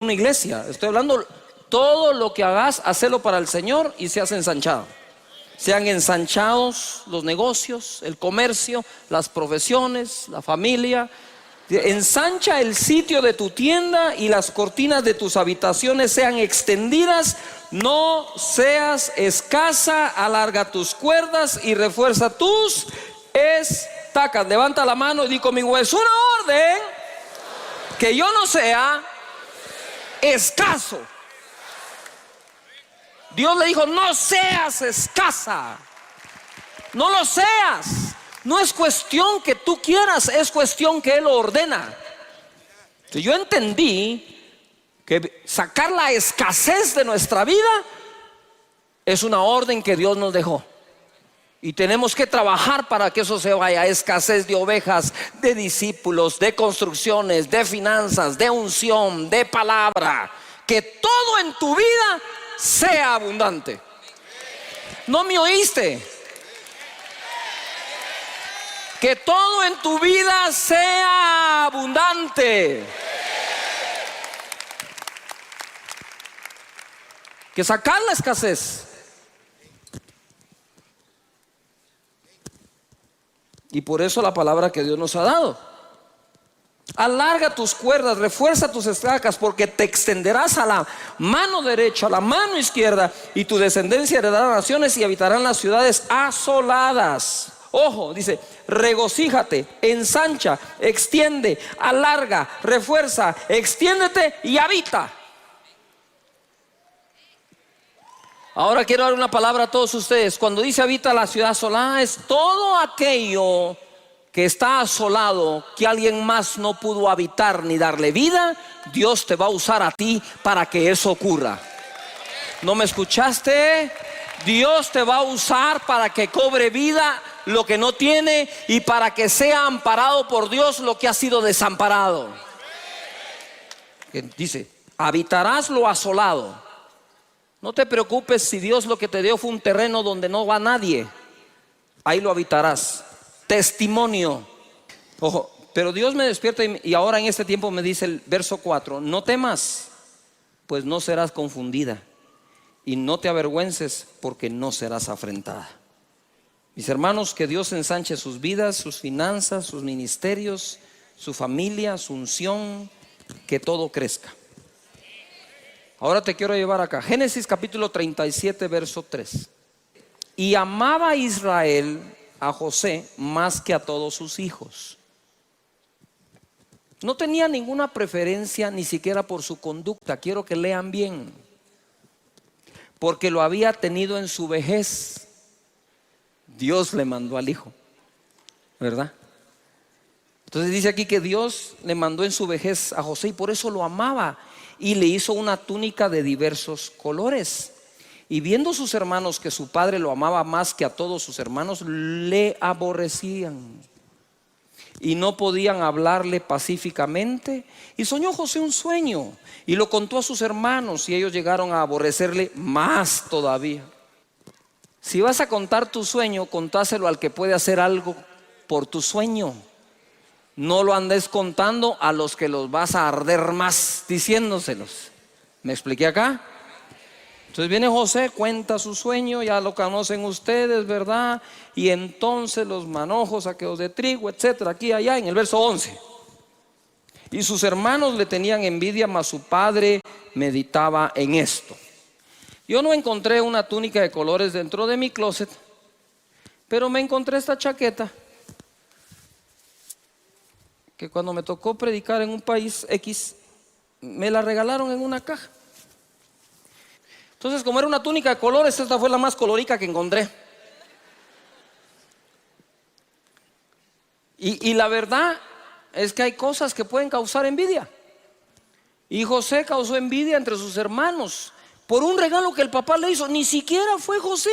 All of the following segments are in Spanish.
una iglesia. Estoy hablando, todo lo que hagas, hacelo para el Señor y seas ensanchado. Sean ensanchados los negocios, el comercio, las profesiones, la familia. Ensancha el sitio de tu tienda y las cortinas de tus habitaciones sean extendidas. No seas escasa, alarga tus cuerdas y refuerza tus estacas. Levanta la mano y di conmigo: es una orden que yo no sea escaso. Dios le dijo: no seas escasa, no lo seas. No es cuestión que tú quieras, es cuestión que Él lo ordena. Entonces yo entendí que sacar la escasez de nuestra vida es una orden que Dios nos dejó. Y tenemos que trabajar para que eso se vaya. Escasez de ovejas, de discípulos, de construcciones, de finanzas, de unción, de palabra. Que todo en tu vida sea abundante. ¿No me oíste? Que todo en tu vida sea abundante. Que sacar la escasez. Y por eso la palabra que Dios nos ha dado: alarga tus cuerdas, refuerza tus estacas, porque te extenderás a la mano derecha, a la mano izquierda, y tu descendencia heredará naciones y habitarán las ciudades asoladas. Ojo, dice: regocíjate, ensancha, extiende, alarga, refuerza, extiéndete y habita. Ahora quiero dar una palabra a todos ustedes. Cuando dice habita la ciudad asolada, es todo aquello que está asolado, que alguien más no pudo habitar ni darle vida. Dios te va a usar a ti para que eso ocurra. ¿No me escuchaste? Dios te va a usar para que cobre vida lo que no tiene, y para que sea amparado por Dios lo que ha sido desamparado. Dice: habitarás lo asolado. No te preocupes si Dios lo que te dio fue un terreno donde no va nadie. Ahí lo habitarás. Testimonio. Ojo, pero Dios me despierta y ahora en este tiempo me dice el verso 4: no temas, pues no serás confundida, y no te avergüences, porque no serás afrentada. Mis hermanos, que Dios ensanche sus vidas, sus finanzas, sus ministerios, su familia, su unción, que todo crezca. Ahora te quiero llevar acá, Génesis capítulo 37, verso 3. Y amaba Israel a José más que a todos sus hijos. No tenía ninguna preferencia ni siquiera por su conducta. Quiero que lean bien. Porque lo había tenido en su vejez. Dios le mandó al hijo, ¿verdad? Entonces dice aquí que Dios le mandó en su vejez a José, y por eso lo amaba, y le hizo una túnica de diversos colores. Y viendo sus hermanos que su padre lo amaba más que a todos sus hermanos, le aborrecían y no podían hablarle pacíficamente. Y soñó José un sueño y lo contó a sus hermanos, y ellos llegaron a aborrecerle más todavía. Si vas a contar tu sueño, contáselo al que puede hacer algo por tu sueño. No lo andes contando a los que los vas a arder más diciéndoselos. ¿Me expliqué acá? Entonces viene José, cuenta su sueño, ya lo conocen ustedes, ¿verdad? Y entonces los manojos, saqueos de trigo, etcétera, aquí y allá, en el verso 11. Y sus hermanos le tenían envidia, mas su padre meditaba en esto. Yo no encontré una túnica de colores dentro de mi closet, pero me encontré esta chaqueta, que cuando me tocó predicar en un país X, me la regalaron en una caja. Entonces, como era una túnica de colores, esta fue la más colorica que encontré. Y la verdad es que hay cosas que pueden causar envidia. Y José causó envidia entre sus hermanos por un regalo que el papá le hizo. Ni siquiera fue José.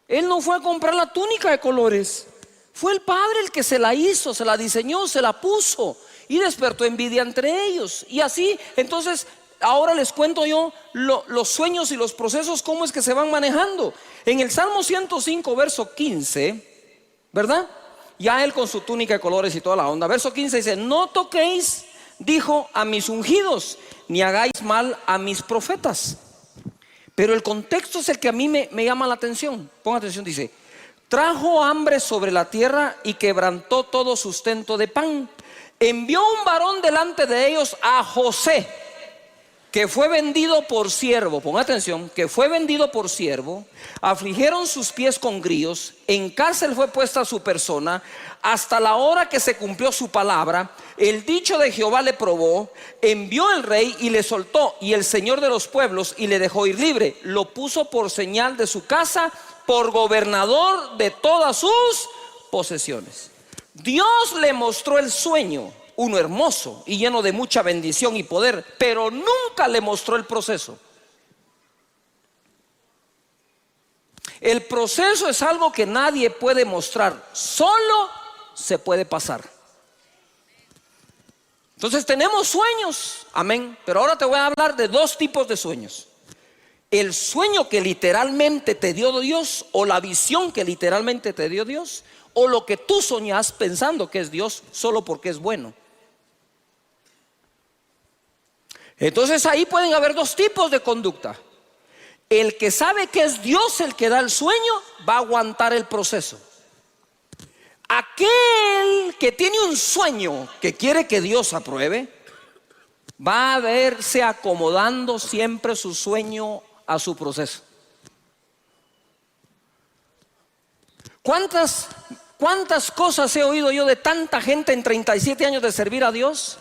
Él no fue a comprar la túnica de colores. Fue el padre el que se la hizo, se la diseñó, se la puso, y despertó envidia entre ellos. Y así, entonces, ahora les cuento yo los sueños y los procesos, cómo es que se van manejando. En el Salmo 105, verso 15, ¿verdad? Ya él con su túnica de colores y toda la onda. Verso 15 dice: no toquéis dijo a mis ungidos, ni hagáis mal a mis profetas. Pero el contexto es el que a mí me llama la atención. Ponga atención, dice: trajo hambre sobre la tierra y quebrantó todo sustento de pan. Envió un varón delante de ellos, a José, que fue vendido por siervo. Ponga atención, que fue vendido por siervo. Afligieron sus pies con grillos, en cárcel fue puesta su persona, hasta la hora que se cumplió su palabra. El dicho de Jehová le probó, envió el rey y le soltó, y el Señor de los pueblos, y le dejó ir libre. Lo puso por señal de su casa, por gobernador de todas sus posesiones. Dios le mostró el sueño, uno hermoso y lleno de mucha bendición y poder, pero nunca le mostró el proceso. El proceso es algo que nadie puede mostrar, solo se puede pasar. Entonces tenemos sueños, amén, pero ahora te voy a hablar de dos tipos de sueños: el sueño que literalmente te dio Dios, o la visión que literalmente te dio Dios, o lo que tú soñas pensando que es Dios solo porque es bueno. Entonces ahí pueden haber dos tipos de conducta. El que sabe que es Dios el que da el sueño, va a aguantar el proceso. Aquel que tiene un sueño que quiere que Dios apruebe, va a verse acomodando siempre su sueño a su proceso. ¿Cuántas cosas he oído yo de tanta gente en 37 años de servir a Dios,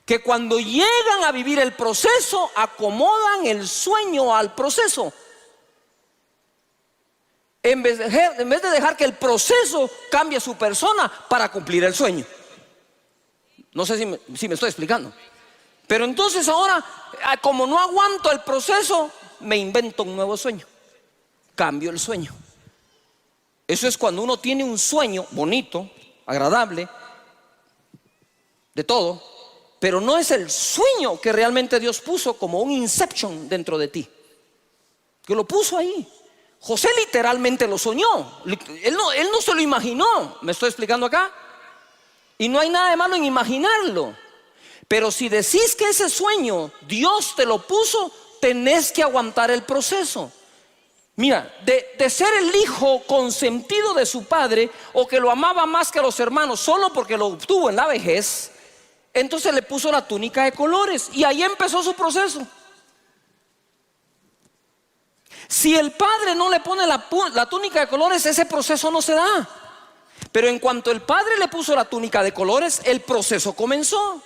que cuando llegan a vivir el proceso acomodan el sueño al proceso, en vez de dejar que el proceso cambie su persona para cumplir el sueño? No sé si me estoy explicando. Pero entonces ahora, como no aguanto el proceso, me invento un nuevo sueño, cambio el sueño. Eso es cuando uno tiene un sueño bonito, agradable, de todo, pero no es el sueño que realmente Dios puso como un inception dentro de ti, que lo puso ahí. José literalmente lo soñó, él no se lo imaginó. ¿Me estoy explicando acá? Y no hay nada de malo en imaginarlo, pero si decís que ese sueño Dios te lo puso, tenés que aguantar el proceso. Mira, de ser el hijo consentido de su padre, o que lo amaba más que a los hermanos solo porque lo obtuvo en la vejez, entonces le puso la túnica de colores y ahí empezó su proceso. Si el padre no le pone la túnica de colores, ese proceso no se da. Pero en cuanto el padre le puso la túnica de colores, el proceso comenzó.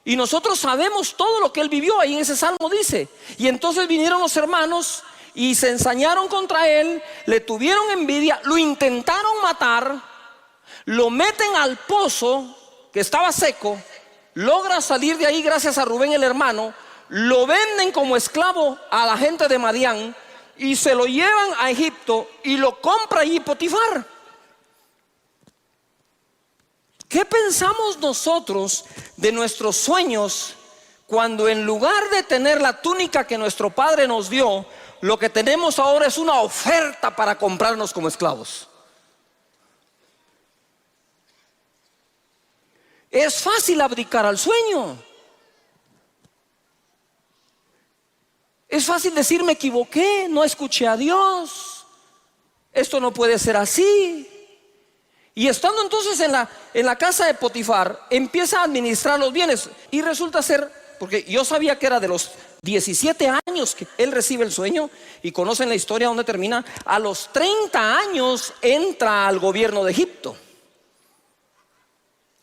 Y nosotros sabemos todo lo que él vivió. Ahí en ese salmo dice: y entonces vinieron los hermanos y se ensañaron contra él, le tuvieron envidia, lo intentaron matar, lo meten al pozo que estaba seco, logra salir de ahí gracias a Rubén el hermano, lo venden como esclavo a la gente de Madián y se lo llevan a Egipto y lo compra allí Potifar. ¿Qué pensamos nosotros de nuestros sueños cuando en lugar de tener la túnica que nuestro padre nos dio, lo que tenemos ahora es una oferta para comprarnos como esclavos? Es fácil abdicar al sueño. Es fácil decir: me equivoqué, no escuché a Dios, esto no puede ser así. Y estando entonces en la casa de Potifar, empieza a administrar los bienes. Y resulta ser, porque yo sabía que era de los 17 años que él recibe el sueño, y conocen la historia donde termina. A los 30 años entra al gobierno de Egipto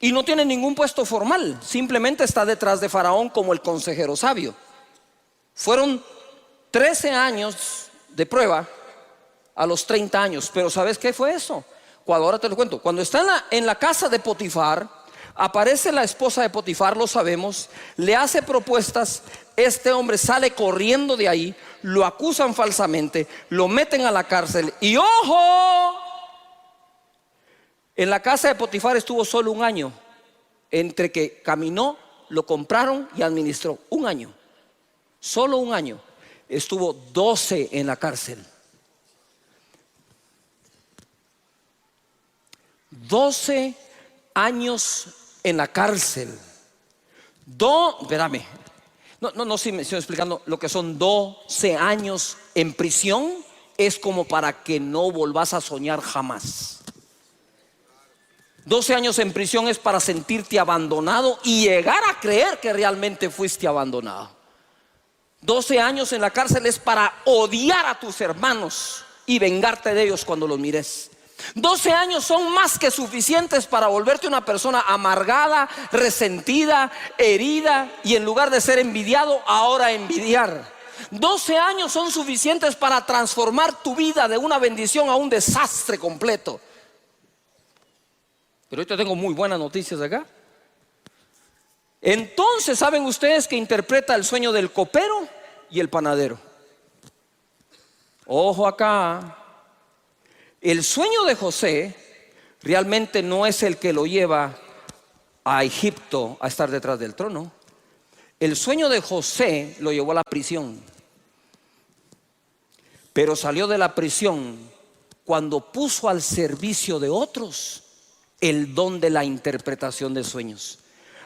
y no tiene ningún puesto formal, simplemente está detrás de Faraón como el consejero sabio. Fueron 13 años de prueba a los 30 años. Pero ¿sabes qué fue eso? Ahora te lo cuento. Cuando está en la casa de Potifar, aparece la esposa de Potifar, lo sabemos, le hace propuestas. Este hombre sale corriendo de ahí, lo acusan falsamente, lo meten a la cárcel. Y ¡ojo! En la casa de Potifar estuvo solo un año, entre que caminó, lo compraron y administró. Un año, solo un año. Estuvo 12 en la cárcel. 12 años en la cárcel. Espérame. No, sí me estoy explicando. Lo que son 12 años en prisión es como para que no volvás a soñar jamás. 12 años en prisión es para sentirte abandonado y llegar a creer que realmente fuiste abandonado. 12 años en la cárcel es para odiar a tus hermanos y vengarte de ellos cuando los mires. 12 años son más que suficientes para volverte una persona amargada, resentida, herida, y en lugar de ser envidiado, ahora envidiar. 12 años son suficientes para transformar tu vida de una bendición a un desastre completo. Pero ahorita tengo muy buenas noticias acá. Entonces, ¿saben ustedes que interpreta el sueño del copero y el panadero? Ojo acá. El sueño de José realmente no es el que lo lleva a Egipto a estar detrás del trono. El sueño de José lo llevó a la prisión. Pero salió de la prisión cuando puso al servicio de otros el don de la interpretación de sueños.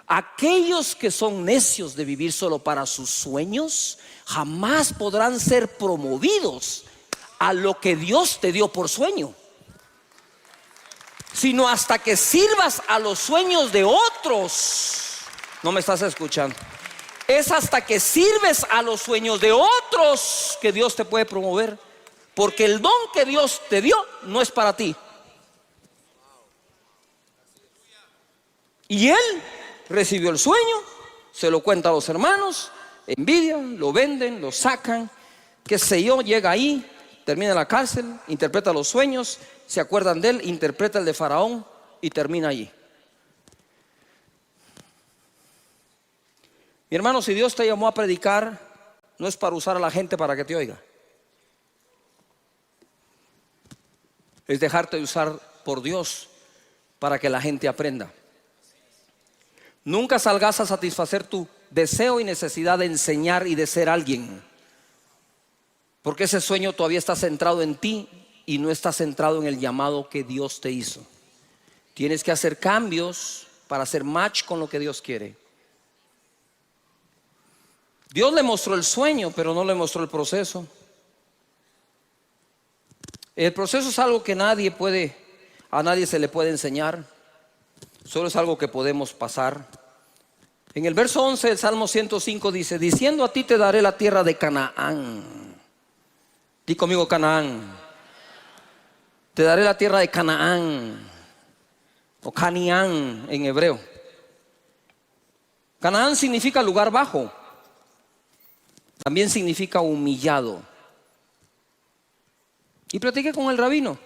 Aquellos que son necios de vivir solo para sus sueños jamás podrán ser promovidos a lo que Dios te dio por sueño, sino hasta que sirvas a los sueños de otros. No me estás escuchando. Es hasta que sirves a los sueños de otros que Dios te puede promover, porque el don que Dios te dio no es para ti. Y él recibió el sueño, se lo cuenta a los hermanos, envidian, lo venden, lo sacan, qué sé yo, llega ahí, termina en la cárcel, interpreta los sueños, se acuerdan de él, interpreta el de Faraón y termina allí. Mi hermano, si Dios te llamó a predicar, no es para usar a la gente para que te oiga. Es dejarte usar por Dios para que la gente aprenda. Nunca salgas a satisfacer tu deseo y necesidad de enseñar y de ser alguien, porque ese sueño todavía está centrado en ti y no está centrado en el llamado que Dios te hizo. Tienes que hacer cambios para hacer match con lo que Dios quiere. Dios le mostró el sueño, pero no le mostró el proceso. El proceso es algo que a nadie se le puede enseñar. Solo es algo que podemos pasar. En el verso 11 del Salmo 105 dice: diciendo a ti te daré la tierra de Canaán. Di conmigo Canaán. Te daré la tierra de Canaán, o Canián en hebreo. Canaán significa lugar bajo. También significa humillado. Y platiqué con el rabino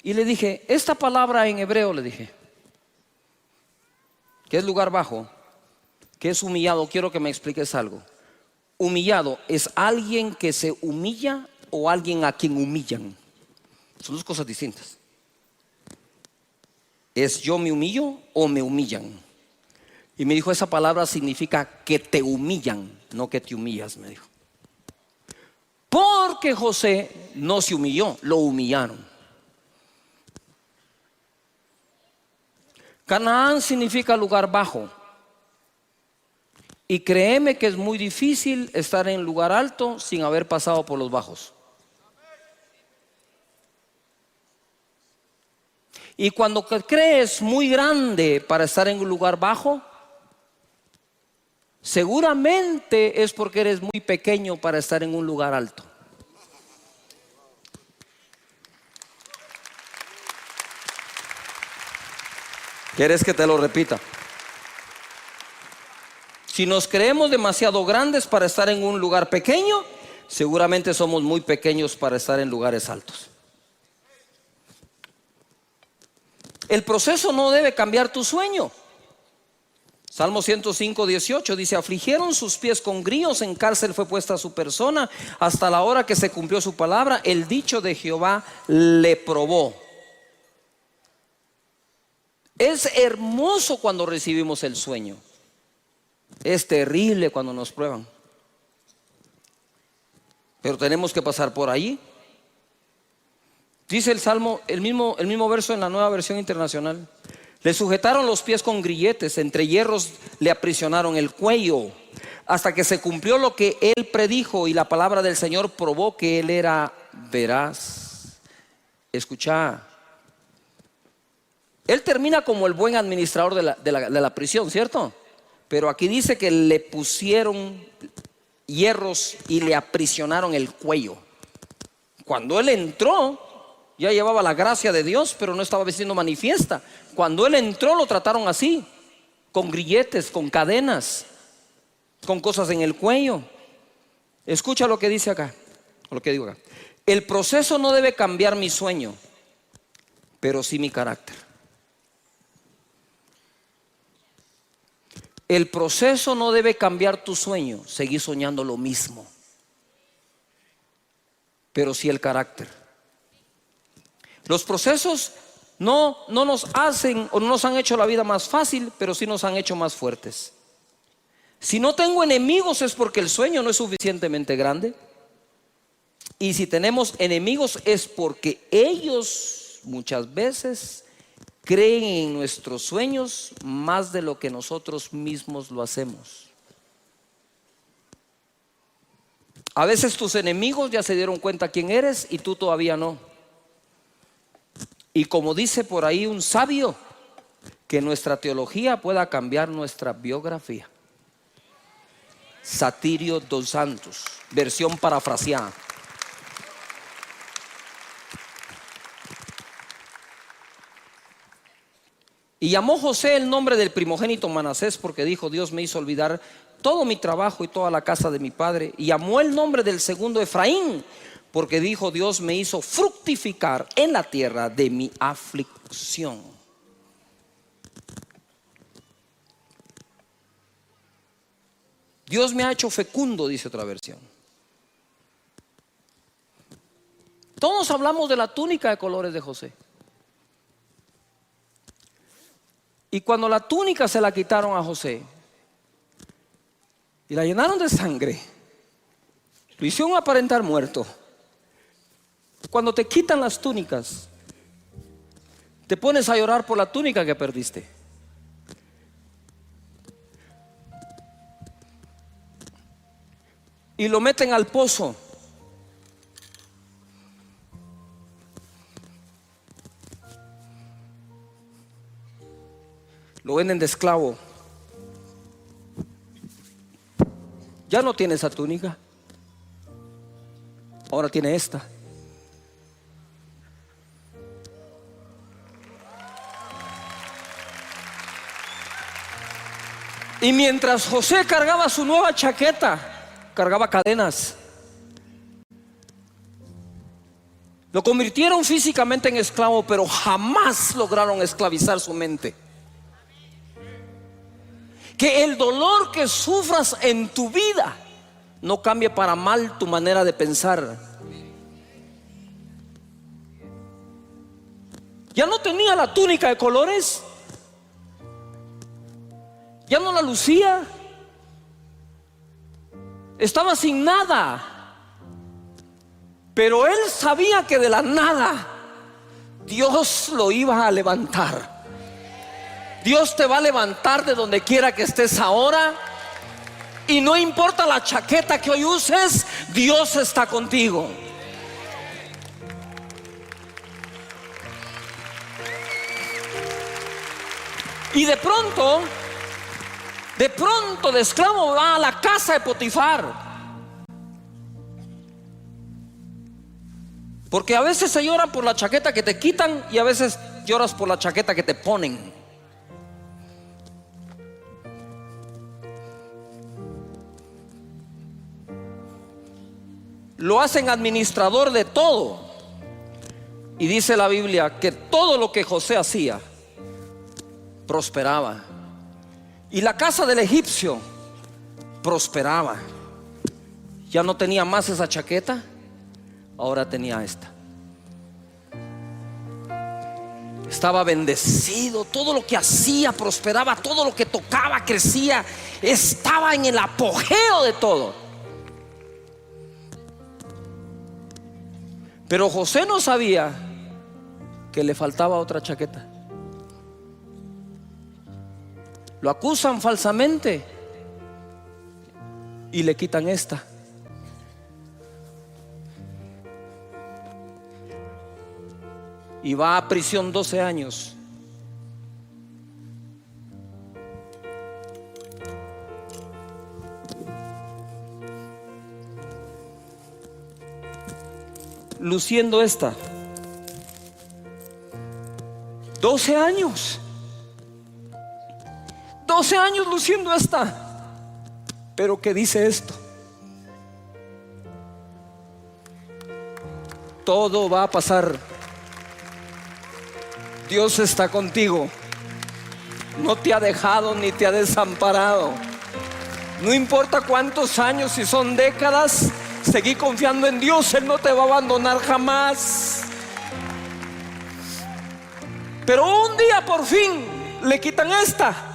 y le dije, esta palabra en hebreo, le dije, que es lugar bajo, que es humillado, quiero que me expliques algo. Humillado es alguien que se humilla o alguien a quien humillan. Son dos cosas distintas. Es yo me humillo o me humillan. Y me dijo, esa palabra significa que te humillan, no que te humillas, me dijo. Porque José no se humilló, lo humillaron. Canaán significa lugar bajo. Y créeme que es muy difícil estar en lugar alto sin haber pasado por los bajos. Y cuando crees muy grande para estar en un lugar bajo, seguramente es porque eres muy pequeño para estar en un lugar alto. ¿Quieres que te lo repita? Si nos creemos demasiado grandes para estar en un lugar pequeño, seguramente somos muy pequeños para estar en lugares altos. El proceso no debe cambiar tu sueño. Salmo 105, 18 dice: afligieron sus pies con grillos, en cárcel fue puesta su persona, hasta la hora que se cumplió su palabra, el dicho de Jehová le probó. Es hermoso cuando recibimos el sueño. Es terrible cuando nos prueban. Pero tenemos que pasar por ahí. Dice el Salmo, el mismo verso en la Nueva Versión Internacional: Le sujetaron los pies con grilletes, entre hierros le aprisionaron el cuello, hasta que se cumplió lo que él predijo, y la palabra del Señor probó que él era veraz. Escucha, él termina como el buen administrador de la prisión, ¿cierto? Pero aquí dice que le pusieron hierros y le aprisionaron el cuello. Cuando él entró, ya llevaba la gracia de Dios, pero no estaba siendo manifiesta. Cuando él entró, lo trataron así, con grilletes, con cadenas, con cosas en el cuello. Escucha lo que dice acá, o lo que digo acá. El proceso no debe cambiar mi sueño, pero sí mi carácter. El proceso no debe cambiar tu sueño, seguir soñando lo mismo, pero sí el carácter. Los procesos no nos hacen o no nos han hecho la vida más fácil, pero sí nos han hecho más fuertes. Si no tengo enemigos es porque el sueño no es suficientemente grande. Y si tenemos enemigos es porque ellos muchas veces creen en nuestros sueños más de lo que nosotros mismos lo hacemos. A veces tus enemigos ya se dieron cuenta quién eres y tú todavía no. Y como dice por ahí un sabio, que nuestra teología pueda cambiar nuestra biografía. Satirio dos Santos, versión parafraseada. Y llamó José el nombre del primogénito Manasés, porque dijo: Dios me hizo olvidar todo mi trabajo y toda la casa de mi padre. Y llamó el nombre del segundo Efraín, porque dijo: Dios me hizo fructificar en la tierra de mi aflicción. Dios me ha hecho fecundo, dice otra versión. Todos hablamos de la túnica de colores de José. Y cuando la túnica se la quitaron a José y la llenaron de sangre, lo hicieron aparentar muerto. Cuando te quitan las túnicas, te pones a llorar por la túnica que perdiste. Y lo meten al pozo. Lo venden de esclavo. Ya no tiene esa túnica, ahora tiene esta. Y mientras José cargaba su nueva chaqueta, cargaba cadenas. Lo convirtieron físicamente en esclavo, pero jamás lograron esclavizar su mente. Que el dolor que sufras en tu vida no cambie para mal tu manera de pensar. Ya no tenía la túnica de colores, ya no la lucía, estaba sin nada. Pero él sabía que de la nada Dios lo iba a levantar. Dios te va a levantar de donde quiera que estés ahora. Y no importa la chaqueta que hoy uses, Dios está contigo. Y de pronto de esclavo va a la casa de Potifar. Porque a veces se llora por la chaqueta que te quitan y a veces lloras por la chaqueta que te ponen. Lo hacen administrador de todo. Y dice la Biblia que todo lo que José hacía prosperaba. Y la casa del egipcio prosperaba. Ya no tenía más esa chaqueta, ahora tenía esta. Estaba bendecido, todo lo que hacía prosperaba, todo lo que tocaba crecía, estaba en el apogeo de todo. Pero José no sabía que le faltaba otra chaqueta. Lo acusan falsamente y le quitan esta. Y va a prisión 12 años. Luciendo esta. 12 años. 12 años luciendo esta. Pero ¿qué dice esto? Todo va a pasar. Dios está contigo. No te ha dejado ni te ha desamparado. No importa cuántos años, si son décadas, seguí confiando en Dios. Él no te va a abandonar jamás. Pero un día por fin le quitan esta.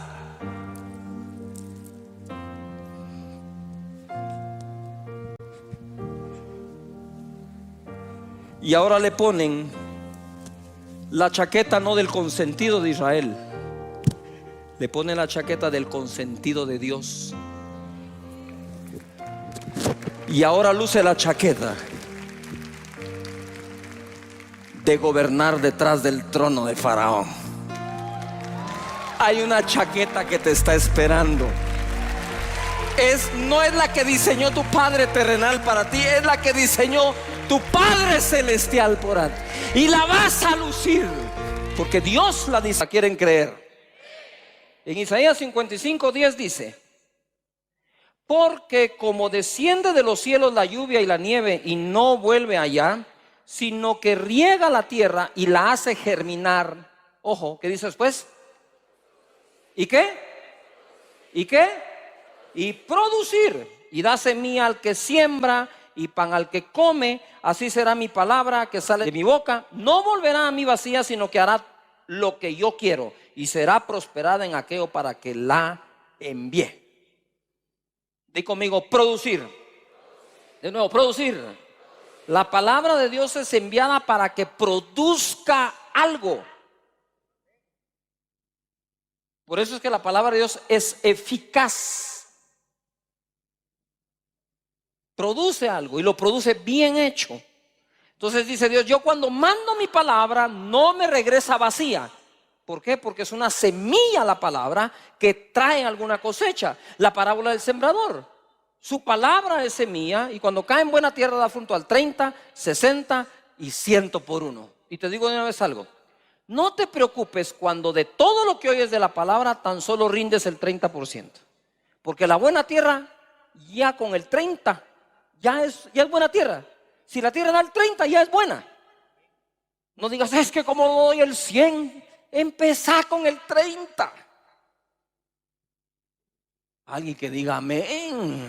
Y ahora le ponen la chaqueta no del consentido de Israel, le ponen la chaqueta del consentido de Dios. Y ahora luce la chaqueta de gobernar detrás del trono de Faraón. Hay una chaqueta que te está esperando. No es la que diseñó tu Padre terrenal para ti, es la que diseñó tu Padre celestial por ti. Y la vas a lucir, porque Dios la dice. ¿Quieren creer? En Isaías 55:10 dice: porque como desciende de los cielos la lluvia y la nieve y no vuelve allá, sino que riega la tierra y la hace germinar. Ojo, ¿qué dice después? ¿Y qué? ¿Y qué? Y producir, y da semilla al que siembra y pan al que come. Así será mi palabra que sale de mi boca. No volverá a mí vacía, sino que hará lo que yo quiero, y será prosperada en aquello para que la envíe. Di conmigo, producir. De nuevo, producir. La palabra de Dios es enviada para que produzca algo. Por eso es que la palabra de Dios es eficaz. Produce algo y lo produce bien hecho. Entonces dice Dios: yo cuando mando mi palabra no me regresa vacía. ¿Por qué? Porque es una semilla la palabra que trae alguna cosecha. La parábola del sembrador, su palabra es semilla, y cuando cae en buena tierra da fruto al 30, 60 y 100 por uno. Y te digo de una vez algo: no te preocupes cuando de todo lo que oyes de la palabra tan solo rindes el 30%. Porque la buena tierra, ya con el 30 ya es buena tierra. Si la tierra da el 30, ya es buena. No digas: es que como doy el 100, empezá con el 30. Alguien que diga amén.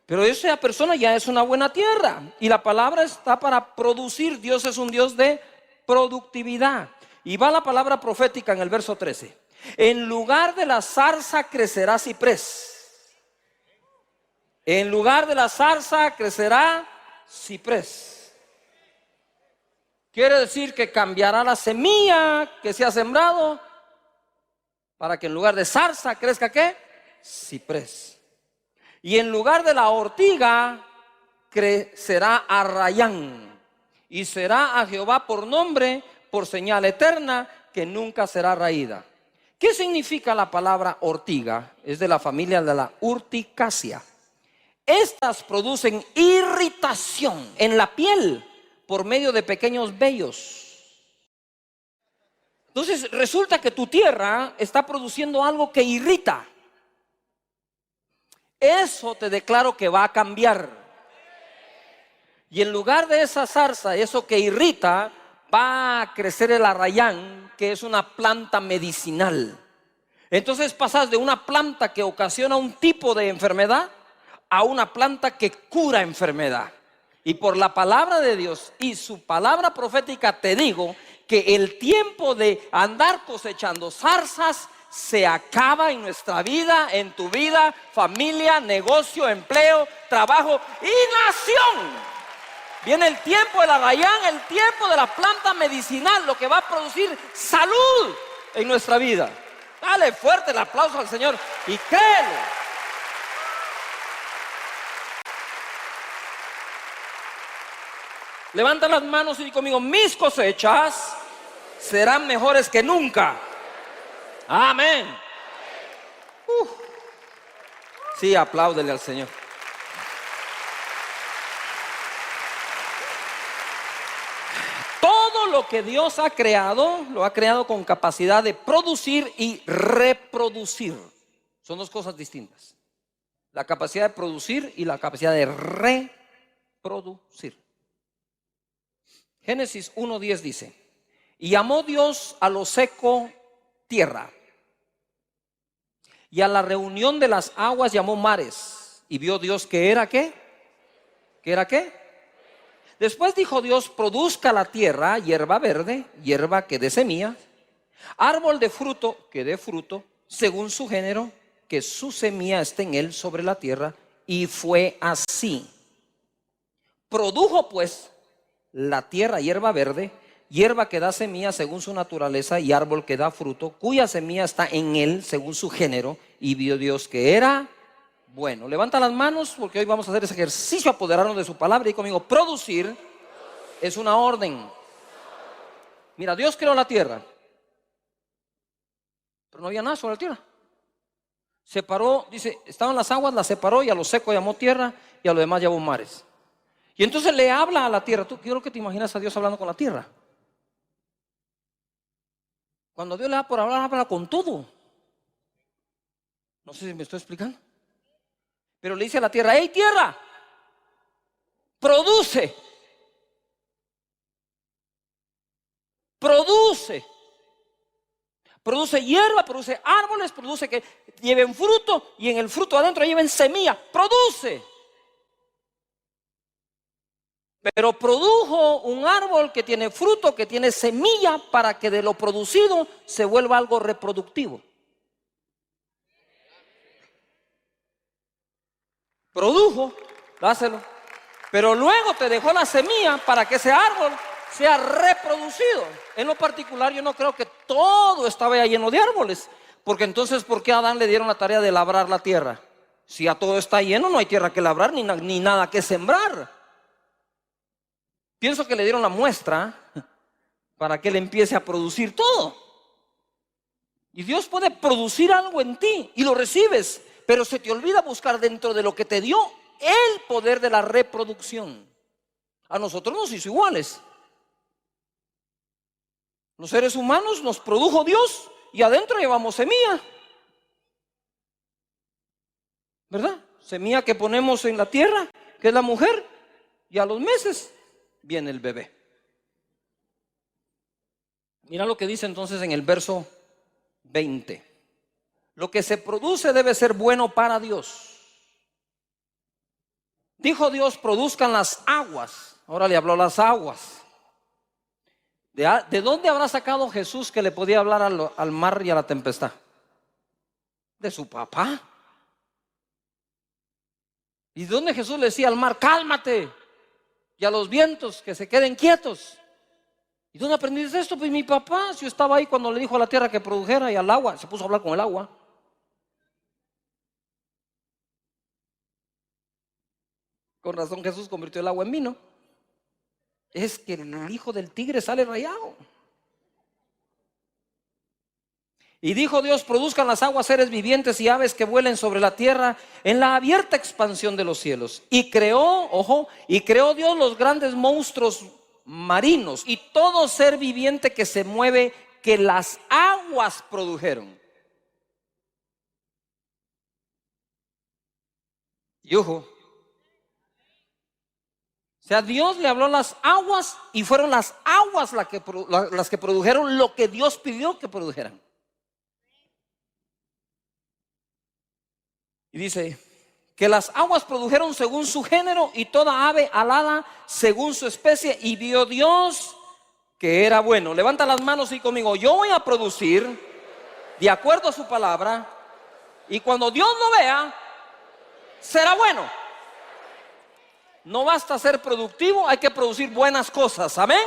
Pero esa persona ya es una buena tierra, y la palabra está para producir. Dios es un Dios de productividad. Y va la palabra profética en el verso 13: en lugar de la zarza crecerá ciprés. En lugar de la zarza crecerá ciprés. Quiere decir que cambiará la semilla que se ha sembrado para que en lugar de zarza crezca ¿qué? Ciprés. Y en lugar de la ortiga crecerá arrayán. Y será a Jehová por nombre, por señal eterna, que nunca será raída. ¿Qué significa la palabra ortiga? Es de la familia de la urticaceae. Estas producen irritación en la piel por medio de pequeños vellos. Entonces resulta que tu tierra está produciendo algo que irrita. Eso te declaro que va a cambiar. Y en lugar de esa zarza, eso que irrita, va a crecer el arrayán, que es una planta medicinal. Entonces pasas de una planta que ocasiona un tipo de enfermedad a una planta que cura enfermedad. Y por la palabra de Dios y su palabra profética te digo que el tiempo de andar cosechando zarzas se acaba en nuestra vida, en tu vida, familia, negocio, empleo, trabajo y nación. Viene el tiempo del arrayán, el tiempo de la planta medicinal, lo que va a producir salud en nuestra vida. Dale fuerte el aplauso al Señor y créelo. Levanta las manos y di conmigo: mis cosechas serán mejores que nunca. Amén. Sí, apláudele al Señor. Todo lo que Dios ha creado, lo ha creado con capacidad de producir y reproducir. Son dos cosas distintas: la capacidad de producir y la capacidad de reproducir. Génesis 1:10 dice: y llamó Dios a lo seco tierra, y a la reunión de las aguas llamó mares. Y vio Dios que era ¿qué? ¿Que era qué? Después dijo Dios: produzca la tierra hierba verde, hierba que dé semilla, árbol de fruto que dé fruto, según su género, que su semilla esté en él sobre la tierra. Y fue así. Produjo pues la tierra hierba verde, hierba que da semilla según su naturaleza, y árbol que da fruto, cuya semilla está en él según su género. Y vio Dios que era bueno. Levanta las manos, porque hoy vamos a hacer ese ejercicio, apoderarnos de su palabra. Y conmigo: producir es una orden. Mira, Dios creó la tierra, pero no había nada sobre la tierra. Separó, dice, estaban las aguas, las separó, y a lo seco llamó tierra, y a lo demás llamó mares. Y entonces le habla a la tierra. Tú, quiero que te imaginas a Dios hablando con la tierra. Cuando Dios le da por hablar, habla con todo. No sé si me estoy explicando. Pero le dice a la tierra: hey tierra, produce. Produce. Produce hierba, produce árboles, produce que lleven fruto, y en el fruto adentro lleven semilla. Produce. Pero produjo un árbol que tiene fruto, que tiene semilla, para que de lo producido se vuelva algo reproductivo. Produjo, dáselo. Pero luego te dejó la semilla para que ese árbol sea reproducido. En lo particular, yo no creo que todo estaba ya lleno de árboles, porque entonces, ¿por qué a Adán le dieron la tarea de labrar la tierra? Si ya todo está lleno, no hay tierra que labrar ni nada que sembrar. Pienso que le dieron la muestra para que él empiece a producir todo. Y Dios puede producir algo en ti y lo recibes, pero se te olvida buscar dentro de lo que te dio el poder de la reproducción. A nosotros nos hizo iguales. Los seres humanos nos produjo Dios y adentro llevamos semilla, ¿verdad? Semilla que ponemos en la tierra, que es la mujer, y a los meses viene el bebé. Mira lo que dice entonces en el verso 20: lo que se produce debe ser bueno para Dios. Dijo Dios: produzcan las aguas. Ahora le habló a las aguas. ¿De dónde habrá sacado Jesús que le podía hablar al mar y a la tempestad? De su papá. ¿Y de dónde Jesús le decía al mar: cálmate? Y a los vientos, que se queden quietos. ¿Y dónde aprendiste esto? Pues mi papá, si yo estaba ahí cuando le dijo a la tierra que produjera, y al agua, se puso a hablar con el agua. Con razón Jesús convirtió el agua en vino. Es que el hijo del tigre sale rayado. Y dijo Dios: produzcan las aguas seres vivientes y aves que vuelen sobre la tierra en la abierta expansión de los cielos. Y creó, ojo, y creó Dios los grandes monstruos marinos y todo ser viviente que se mueve, que las aguas produjeron. Y ojo, o sea, Dios le habló a las aguas y fueron las aguas las que produjeron lo que Dios pidió que produjeran. Y dice que las aguas produjeron según su género, y toda ave alada según su especie. Y vio Dios que era bueno. Levanta las manos y conmigo: yo voy a producir de acuerdo a su palabra, y cuando Dios lo vea, será bueno. No basta ser productivo, hay que producir buenas cosas, amén.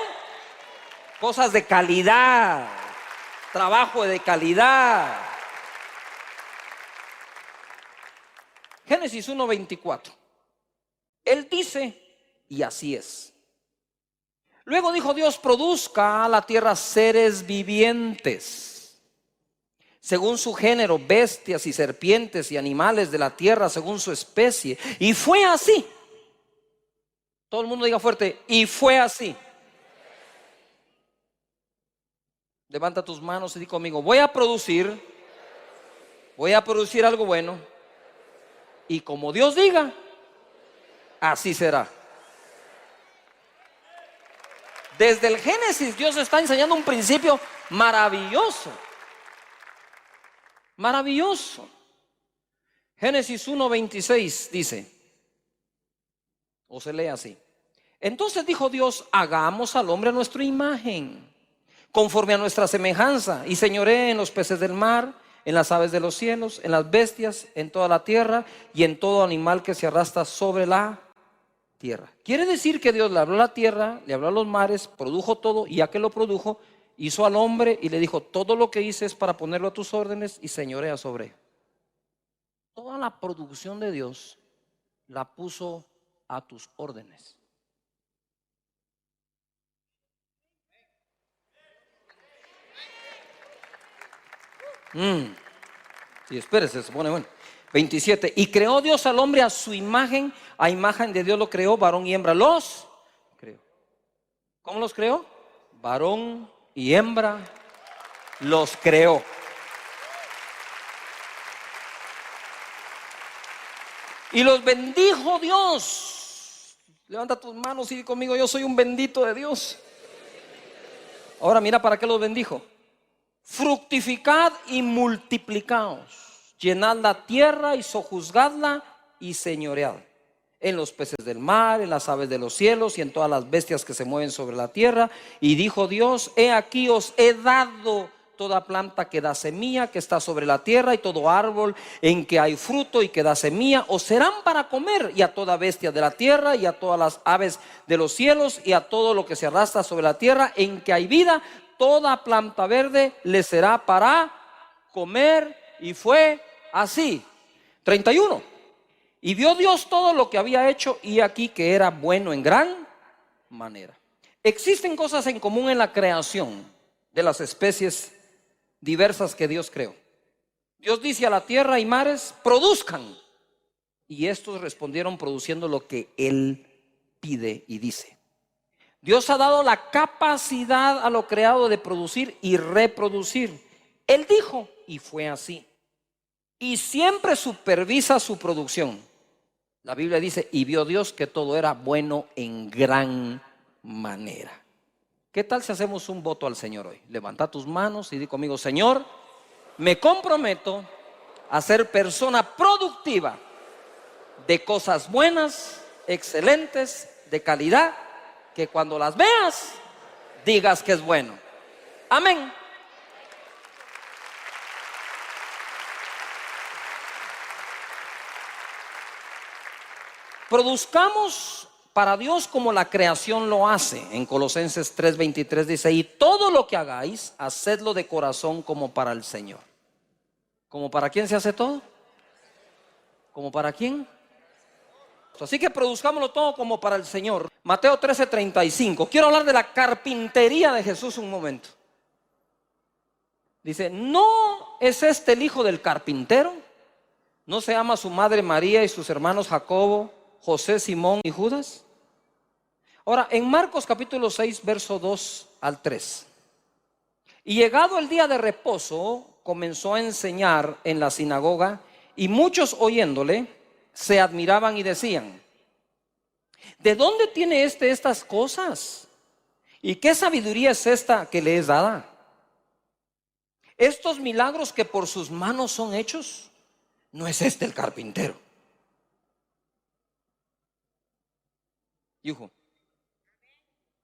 Cosas de calidad, trabajo de calidad, Génesis 1:24. Él dice, y así es. Luego dijo Dios: produzca la tierra seres vivientes, según su género, bestias y serpientes y animales de la tierra según su especie. Y fue así. Todo el mundo diga fuerte: y fue así. Levanta tus manos y di conmigo: voy a producir algo bueno, y como Dios diga, así será. Desde el Génesis Dios está enseñando un principio maravilloso. Maravilloso. Génesis 1:26 dice, o se lee así: entonces dijo Dios: hagamos al hombre a nuestra imagen, conforme a nuestra semejanza, y señoree en los peces del mar, en las aves de los cielos, en las bestias, en toda la tierra y en todo animal que se arrastra sobre la tierra. Quiere decir que Dios le habló a la tierra, le habló a los mares, produjo todo, y ya que lo produjo, hizo al hombre y le dijo: todo lo que hice es para ponerlo a tus órdenes y señorea sobre él. Toda la producción de Dios la puso a tus órdenes. Sí, espérese, se pone bueno. 27. Y creó Dios al hombre a su imagen, a imagen de Dios lo creó, varón y hembra los creó. ¿Cómo los creó? Varón y hembra los creó. Y los bendijo Dios. Levanta tus manos y di conmigo: yo soy un bendito de Dios. Ahora mira para qué los bendijo: fructificad y multiplicaos, llenad la tierra y sojuzgadla y señoread en los peces del mar, en las aves de los cielos y en todas las bestias que se mueven sobre la tierra. Y dijo Dios: he aquí os he dado toda planta que da semilla, que está sobre la tierra, y todo árbol en que hay fruto y que da semilla, os serán para comer, y a toda bestia de la tierra, y a todas las aves de los cielos, y a todo lo que se arrastra sobre la tierra en que hay vida, toda planta verde le será para comer. Y fue así. 31. Y vio Dios todo lo que había hecho, y aquí que era bueno en gran manera. Existen cosas en común en la creación de las especies diversas que Dios creó. Dios dice a la tierra y mares: produzcan, y estos respondieron produciendo lo que Él pide y dice. Dios ha dado la capacidad a lo creado de producir y reproducir. Él dijo, y fue así. Y siempre supervisa su producción. La Biblia dice: y vio Dios que todo era bueno en gran manera. ¿Qué tal si hacemos un voto al Señor hoy? Levanta tus manos y di conmigo: Señor, me comprometo a ser persona productiva de cosas buenas, excelentes, de calidad, que cuando las veas digas que es bueno. Amén. Produzcamos para Dios como la creación lo hace. En Colosenses 3:23 dice: y todo lo que hagáis, hacedlo de corazón como para el Señor. ¿Como para quién se hace todo? ¿Como para quién? Así que produzcámoslo todo como para el Señor. Mateo 13:35. Quiero hablar de la carpintería de Jesús un momento. Dice: ¿no es este el hijo del carpintero? ¿No se llama su madre María y sus hermanos Jacobo, José, Simón y Judas? Ahora, en Marcos capítulo 6, verso 2 al 3. Y llegado el día de reposo, comenzó a enseñar en la sinagoga, y muchos oyéndole se admiraban y decían: ¿de dónde tiene estas cosas? ¿Y qué sabiduría es esta que le es dada? Estos milagros que por sus manos son hechos, ¿no es este el carpintero? Hijo,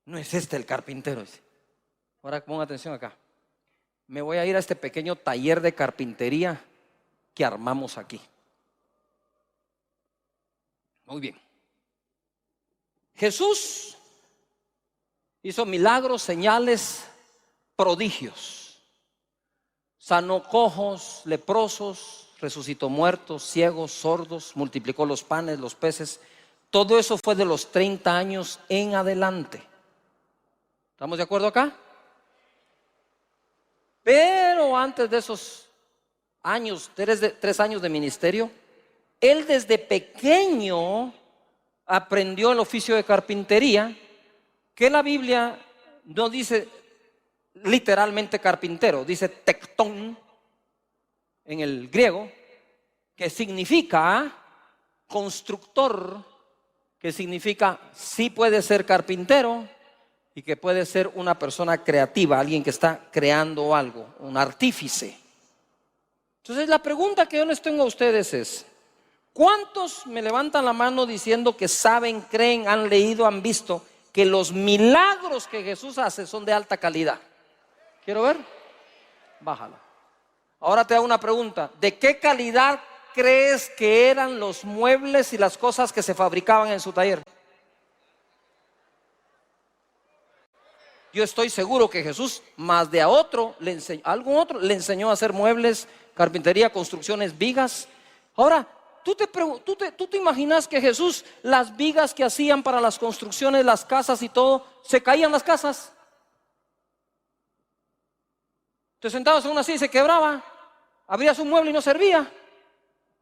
¿no es este el carpintero? Ahora ponga atención acá. Me voy a ir a este pequeño taller de carpintería que armamos aquí. Muy bien. Jesús hizo milagros, señales, prodigios. Sanó cojos, leprosos, resucitó muertos, ciegos, sordos, multiplicó los panes, los peces. Todo eso fue de los 30 años en adelante. ¿Estamos de acuerdo acá? Pero antes de esos años, 3 años de ministerio, él desde pequeño aprendió el oficio de carpintería, que la Biblia no dice literalmente carpintero, dice tectón en el griego, que significa constructor, que significa sí puede ser carpintero y que puede ser una persona creativa, alguien que está creando algo, un artífice. Entonces la pregunta que yo les tengo a ustedes es: ¿cuántos me levantan la mano diciendo que saben, creen, han leído, han visto que los milagros que Jesús hace son de alta calidad? ¿Quiero ver? Bájala. Ahora te hago una pregunta: ¿de qué calidad crees que eran los muebles y las cosas que se fabricaban en su taller? Yo estoy seguro que Jesús, más de a otro, algún otro le enseñó a hacer muebles, carpintería, construcciones, vigas. Ahora, ¿tú te imaginas que Jesús, las vigas que hacían para las construcciones, las casas y todo, se caían las casas? Te sentabas en una silla y se quebraba, abrías un mueble y no servía.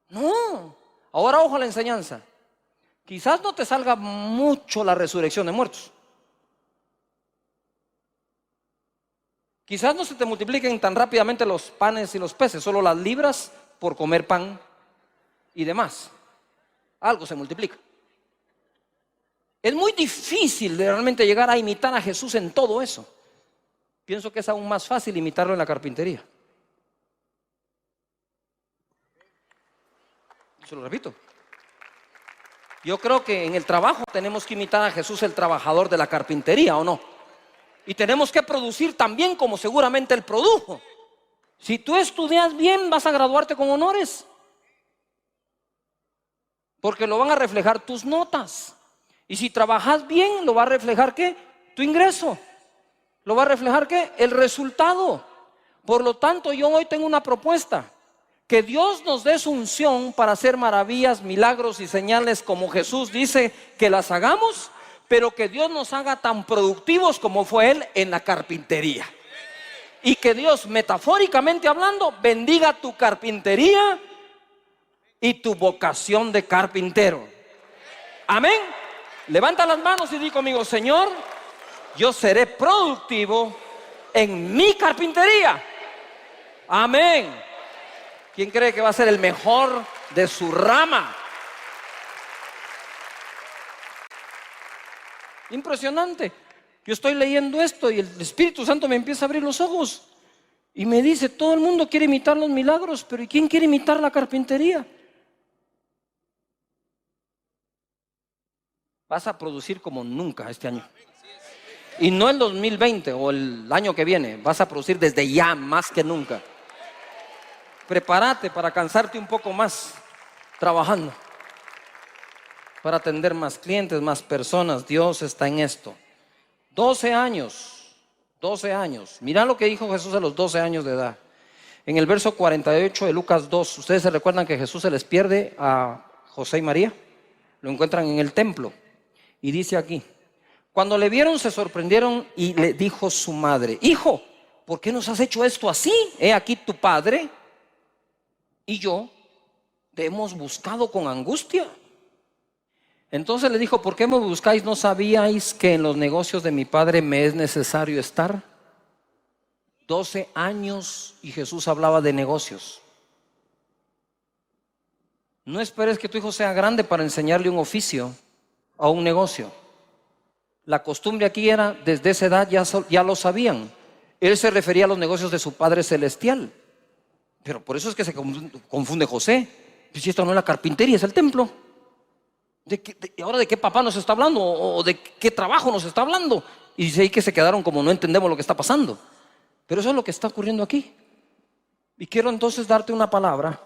No. Ahora ojo a la enseñanza. Quizás no te salga mucho la resurrección de muertos. Quizás no se te multipliquen tan rápidamente los panes y los peces, solo las libras por comer pan y demás. Algo se multiplica. Es muy difícil de realmente llegar a imitar a Jesús en todo eso. Pienso que es aún más fácil imitarlo en la carpintería. Se lo repito. Yo creo que en el trabajo tenemos que imitar a Jesús, el trabajador de la carpintería, ¿o no? Y tenemos que producir también como seguramente Él produjo. Si tú estudias bien, vas a graduarte con honores, porque lo van a reflejar tus notas. Y si trabajas bien, lo va a reflejar ¿qué? Tu ingreso. Lo va a reflejar ¿qué? El resultado. Por lo tanto, yo hoy tengo una propuesta: que Dios nos dé su unción para hacer maravillas, milagros y señales como Jesús dice que las hagamos, pero que Dios nos haga tan productivos como fue Él en la carpintería. Y que Dios, metafóricamente hablando, bendiga tu carpintería y tu vocación de carpintero. Amén. Levanta las manos y di conmigo: Señor, yo seré productivo en mi carpintería. Amén. ¿Quién cree que va a ser el mejor de su rama? Impresionante. Yo estoy leyendo esto y el Espíritu Santo me empieza a abrir los ojos y me dice: todo el mundo quiere imitar los milagros, pero ¿y quién quiere imitar la carpintería? Vas a producir como nunca este año. Y no el 2020 o el año que viene. Vas a producir desde ya más que nunca. Prepárate para cansarte un poco más trabajando, para atender más clientes, más personas. Dios está en esto. 12 años. Mira lo que dijo Jesús a los 12 años de edad. En el verso 48 de Lucas 2, ¿ustedes se recuerdan que Jesús se les pierde a José y María? Lo encuentran en el templo. Y dice aquí: cuando le vieron se sorprendieron y le dijo su madre: hijo, ¿por qué nos has hecho esto así? He aquí tu padre y yo te hemos buscado con angustia. Entonces le dijo: ¿por qué me buscáis? ¿No sabíais que en los negocios de mi padre me es necesario estar? 12 años y Jesús hablaba de negocios. No esperes que tu hijo sea grande para enseñarle un oficio o un negocio. La costumbre aquí era, desde esa edad ya lo sabían. Él se refería a los negocios de su Padre Celestial. Pero por eso es que se confunde José. Pues si esto no es la carpintería, es el templo. ¿Ahora de qué papá nos está hablando? ¿O de qué trabajo nos está hablando? Y dice ahí que se quedaron como no entendemos lo que está pasando. Pero eso es lo que está ocurriendo aquí. Y quiero entonces darte una palabra.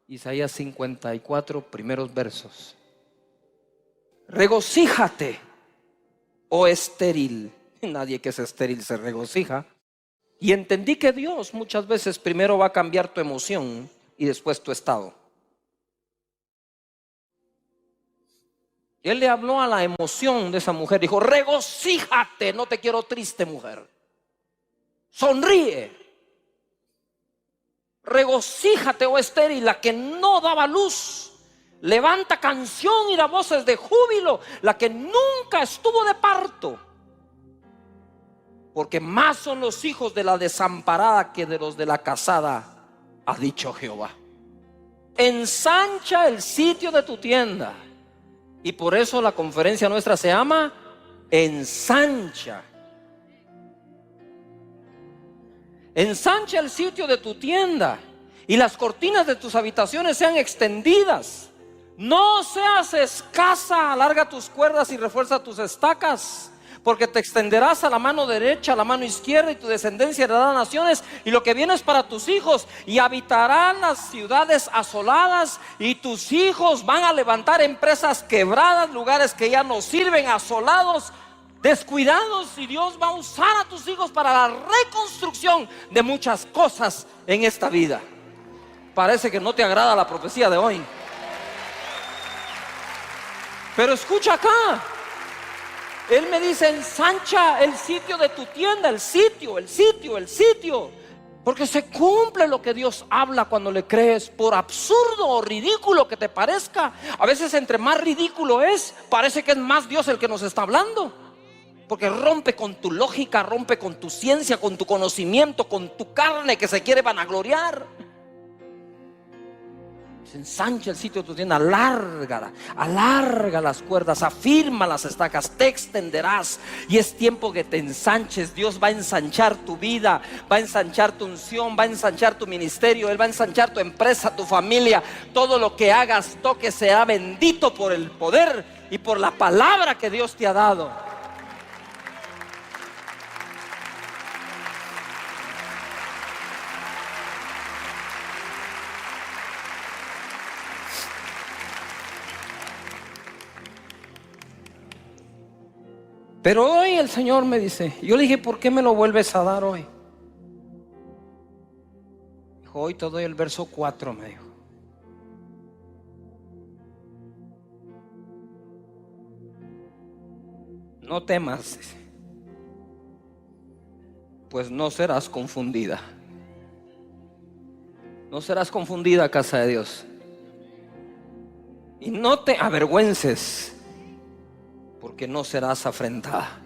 Isaías 54, primeros versos. Regocíjate, oh estéril. Nadie que es estéril se regocija. Y entendí que Dios muchas veces primero va a cambiar tu emoción y después tu estado. Él le habló a la emoción de esa mujer. Dijo: regocíjate, no te quiero triste, mujer. Sonríe. Regocíjate, oh estéril, la que no daba luz. Levanta canción y da voces de júbilo, la que nunca estuvo de parto. Porque más son los hijos de la desamparada que de los de la casada, ha dicho Jehová. Ensancha el sitio de tu tienda. Y por eso la conferencia nuestra se llama Ensancha. Ensancha el sitio de tu tienda y las cortinas de tus habitaciones sean extendidas. No seas escasa, alarga tus cuerdas y refuerza tus estacas, porque te extenderás a la mano derecha, a la mano izquierda, y tu descendencia heredará naciones, y lo que viene es para tus hijos, y habitarán las ciudades asoladas, y tus hijos van a levantar empresas quebradas, lugares que ya no sirven, asolados, descuidados, y Dios va a usar a tus hijos para la reconstrucción de muchas cosas en esta vida. Parece que no te agrada la profecía de hoy, pero escucha acá. Él me dice: ensancha el sitio de tu tienda. El sitio. Porque se cumple lo que Dios habla cuando le crees, por absurdo o ridículo que te parezca. A veces entre más ridículo es, parece que es más Dios el que nos está hablando. Porque rompe con tu lógica, rompe con tu ciencia, con tu conocimiento, con tu carne que se quiere vanagloriar. Se ensancha el sitio de tu tienda, alarga las cuerdas, afirma las estacas, te extenderás. Y es tiempo que te ensanches. Dios va a ensanchar tu vida, va a ensanchar tu unción, va a ensanchar tu ministerio. Él va a ensanchar tu empresa, tu familia. Todo lo que hagas, toque, será bendito por el poder y por la palabra que Dios te ha dado. Pero hoy el Señor me dice, yo le dije: ¿por qué me lo vuelves a dar hoy? Dijo: hoy te doy el verso 4, me dijo. No temas, dice, pues no serás confundida. No serás confundida, casa de Dios. Y no te avergüences, porque no serás afrentada,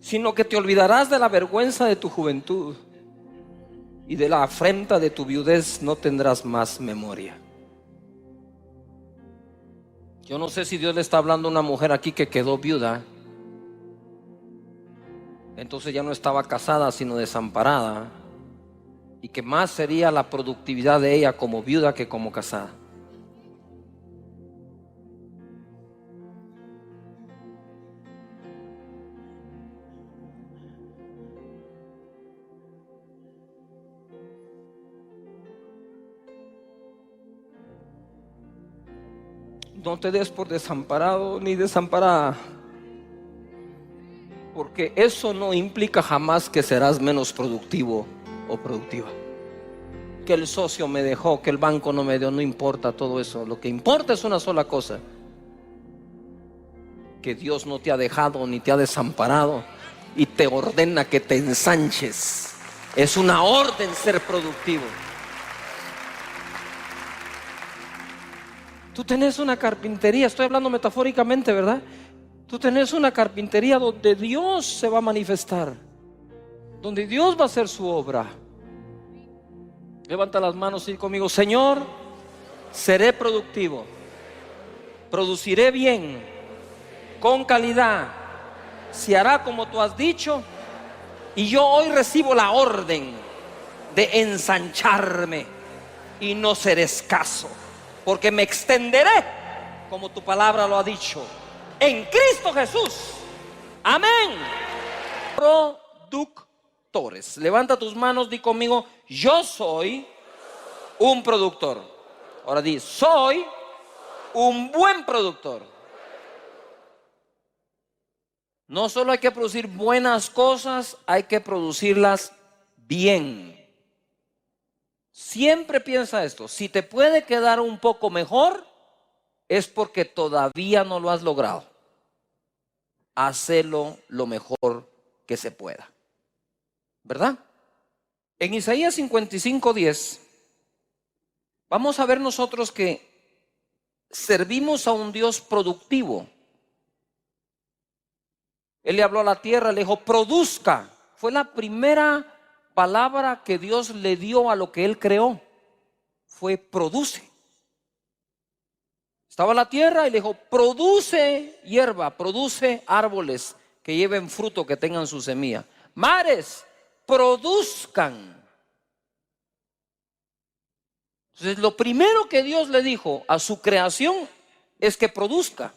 sino que te olvidarás de la vergüenza de tu juventud, y de la afrenta de tu viudez no tendrás más memoria. Yo no sé si Dios le está hablando a una mujer aquí que quedó viuda, entonces ya no estaba casada sino desamparada, y que más sería la productividad de ella como viuda que como casada. No te des por desamparado ni desamparada, porque eso no implica jamás que serás menos productivo o productiva. Que el socio me dejó, que el banco no me dio, no importa todo eso. Lo que importa es una sola cosa: que Dios no te ha dejado ni te ha desamparado, y te ordena que te ensanches. Es una orden ser productivo. Tú tenés una carpintería, estoy hablando metafóricamente, ¿verdad? Tú tenés una carpintería donde Dios se va a manifestar, donde Dios va a hacer su obra. Levanta las manos y conmigo: Señor, seré productivo, produciré bien, con calidad, se hará como tú has dicho. Y yo hoy recibo la orden de ensancharme y no seré escaso, porque me extenderé como tu palabra lo ha dicho, en Cristo Jesús. Amén. Productores, levanta tus manos, di conmigo: yo soy un productor. Ahora di: soy un buen productor. No solo hay que producir buenas cosas, hay que producirlas bien. Siempre piensa esto: si te puede quedar un poco mejor, es porque todavía no lo has logrado. Hacelo lo mejor que se pueda, ¿verdad? En Isaías 55:10 vamos a ver nosotros que servimos a un Dios productivo. Él le habló a la tierra, le dijo: produzca. Fue la primera palabra que Dios le dio a lo que Él creó. Fue produce. Estaba la tierra y le dijo: produce hierba, produce árboles que lleven fruto, que tengan su semilla. Mares, produzcan. Entonces, lo primero que Dios le dijo a su creación es que produzca.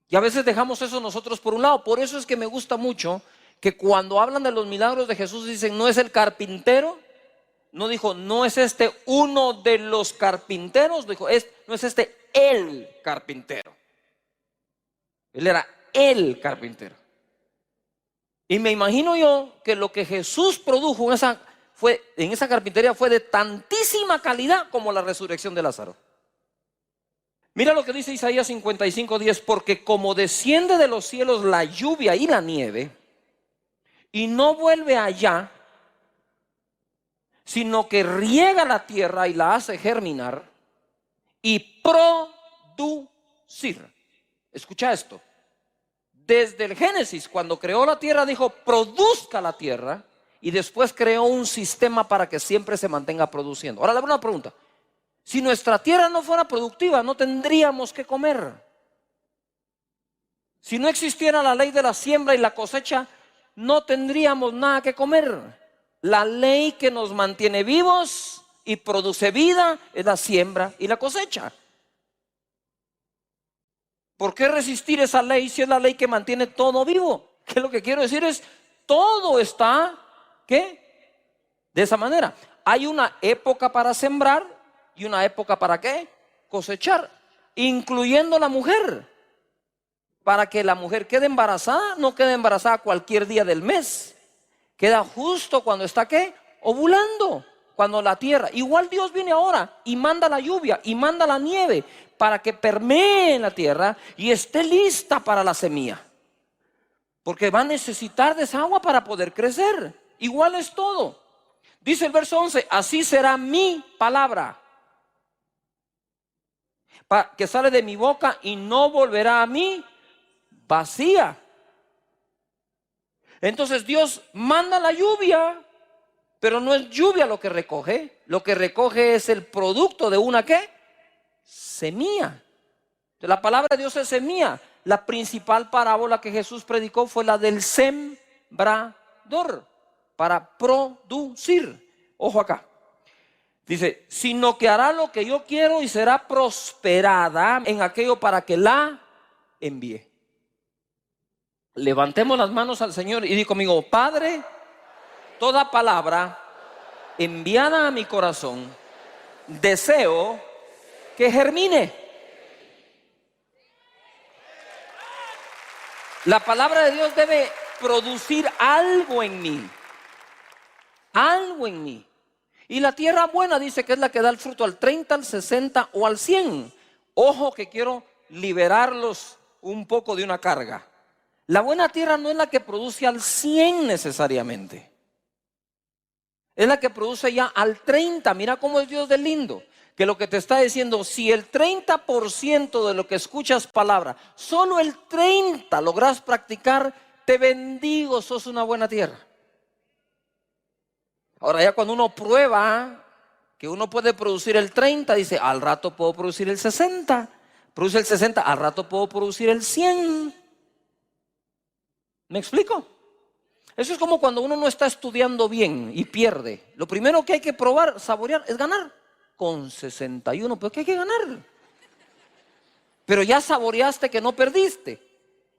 Y a veces dejamos eso nosotros por un lado. Por eso es que me gusta mucho que cuando hablan de los milagros de Jesús dicen: no es el carpintero. No dijo: no es este uno de los carpinteros. Dijo: no es este el carpintero. Él era el carpintero. Y me imagino yo que lo que Jesús produjo en esa carpintería fue de tantísima calidad como la resurrección de Lázaro. Mira lo que dice Isaías 55:10: porque como desciende de los cielos la lluvia y la nieve, y no vuelve allá, sino que riega la tierra y la hace germinar y producir. Escucha esto. Desde el Génesis, cuando creó la tierra, dijo: produzca la tierra, y después creó un sistema para que siempre se mantenga produciendo. Ahora le hago una pregunta: si nuestra tierra no fuera productiva, no tendríamos que comer. Si no existiera la ley de la siembra y la cosecha, no tendríamos nada que comer. La ley que nos mantiene vivos y produce vida es la siembra y la cosecha. ¿Por qué resistir esa ley si es la ley que mantiene todo vivo? Que lo que quiero decir es: todo está, ¿qué? De esa manera. Hay una época para sembrar y una época para, ¿qué? Cosechar, incluyendo la mujer. Para que la mujer quede embarazada, no quede embarazada cualquier día del mes. Queda justo cuando está, ¿qué? Ovulando. Cuando la tierra, igual Dios viene ahora y manda la lluvia y manda la nieve para que permee en la tierra y esté lista para la semilla. Porque va a necesitar de esa agua para poder crecer. Igual es todo. Dice el verso 11: así será mi palabra, que sale de mi boca, y no volverá a mí vacía. Entonces Dios manda la lluvia, pero no es lluvia lo que recoge. Lo que recoge es el producto de una, ¿qué? Semilla. La palabra de Dios es semilla. La principal parábola que Jesús predicó fue la del sembrador, para producir. Ojo acá. Dice: sino que hará lo que yo quiero y será prosperada en aquello para que la envíe. Levantemos las manos al Señor y di conmigo: Padre, toda palabra enviada a mi corazón, deseo que germine. La palabra de Dios debe producir algo en mí. Algo en mí. Y la tierra buena dice que es la que da el fruto al 30, al 60 o al 100. Ojo, que quiero liberarlos un poco de una carga. La buena tierra no es la que produce al 100 necesariamente. Es la que produce ya al 30. Mira cómo es Dios de lindo. Que lo que te está diciendo: si el 30% de lo que escuchas palabra, solo el 30 logras practicar, te bendigo, sos una buena tierra. Ahora ya cuando uno prueba que uno puede producir el 30, dice: al rato puedo producir el 60. Produce el 60, al rato puedo producir el 100. ¿Me explico? Eso es como cuando uno no está estudiando bien y pierde. Lo primero que hay que probar, saborear, es ganar. Con 61, pero ¿qué hay que ganar? Pero ya saboreaste que no perdiste.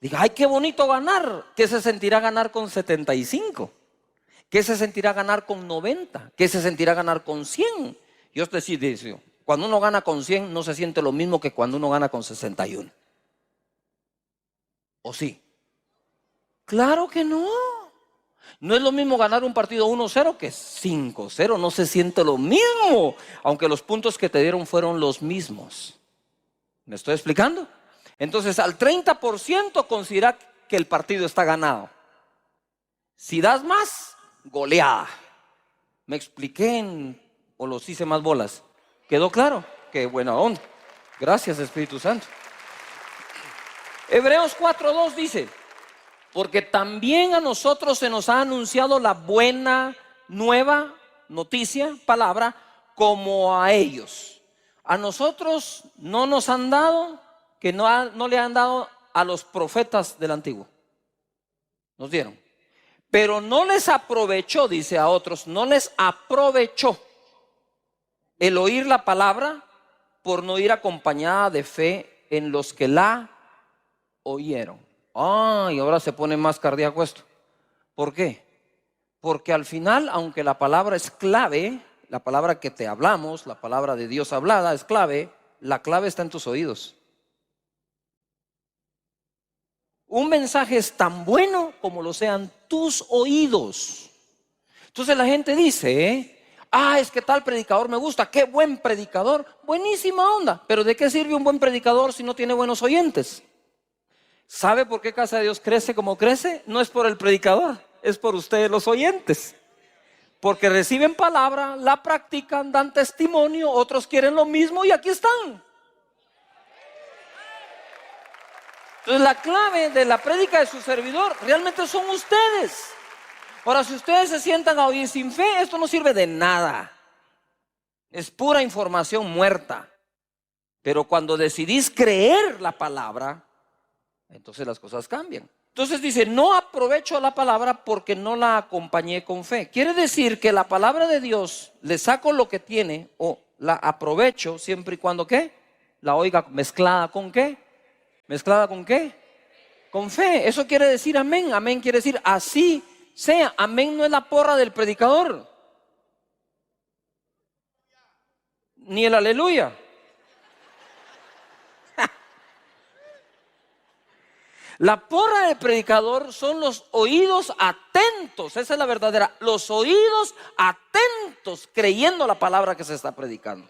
Diga: ay, qué bonito ganar. ¿Qué se sentirá ganar con 75? ¿Qué se sentirá ganar con 90? ¿Qué se sentirá ganar con 100? Yo te digo, cuando uno gana con 100 no se siente lo mismo que cuando uno gana con 61. ¿O sí? Claro que no. No es lo mismo ganar un partido 1-0 que 5-0. No se siente lo mismo, aunque los puntos que te dieron fueron los mismos. ¿Me estoy explicando? Entonces, al 30% considera que el partido está ganado. Si das más, goleada. ¿Me expliqué o los hice más bolas? ¿Quedó claro? Qué buena onda. Gracias, Espíritu Santo. Hebreos 4:2 dice: porque también a nosotros se nos ha anunciado la buena nueva noticia, palabra, como a ellos. A nosotros no nos han dado, que no le han dado a los profetas del antiguo. Nos dieron. Pero no les aprovechó, dice a otros, no les aprovechó el oír la palabra por no ir acompañada de fe en los que la oyeron. Y ahora se pone más cardíaco esto. ¿Por qué? Porque al final, aunque la palabra es clave, la palabra que te hablamos, la palabra de Dios hablada es clave, la clave está en tus oídos. Un mensaje es tan bueno como lo sean tus oídos. Entonces la gente dice, es que tal predicador me gusta, qué buen predicador, buenísima onda. Pero ¿de qué sirve un buen predicador si no tiene buenos oyentes? ¿Sabe por qué Casa de Dios crece como crece? No es por el predicador, es por ustedes los oyentes. Porque reciben palabra, la practican, dan testimonio, otros quieren lo mismo y aquí están. Entonces la clave de la prédica de su servidor realmente son ustedes. Ahora, si ustedes se sientan a oír sin fe, esto no sirve de nada. Es pura información muerta. Pero cuando decidís creer la palabra, entonces las cosas cambian. Entonces dice, no aprovecho la palabra porque no la acompañé con fe. Quiere decir que la palabra de Dios le saco lo que tiene o la aprovecho siempre y cuando ¿qué? La oiga mezclada con ¿qué? ¿Mezclada con qué? Con fe. Eso quiere decir amén. Amén quiere decir así sea. Amén no es la porra del predicador, ni el aleluya. La porra del predicador son los oídos atentos. Esa es la verdadera. Los oídos atentos creyendo la palabra que se está predicando.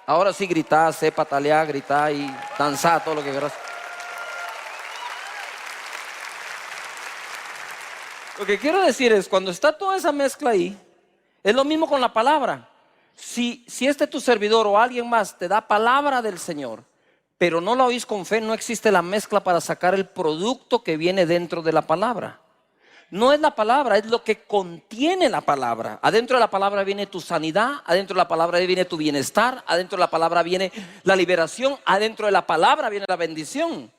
Ahora sí gritá, sé patalear, gritá y danzá, todo lo que quieras. Lo que quiero decir es, cuando está toda esa mezcla ahí, es lo mismo con la palabra. Si tu servidor o alguien más te da palabra del Señor, pero no la oís con fe, no existe la mezcla para sacar el producto que viene dentro de la palabra. No es la palabra, es lo que contiene la palabra. Adentro de la palabra viene tu sanidad, adentro de la palabra viene tu bienestar, adentro de la palabra viene la liberación, adentro de la palabra viene la bendición.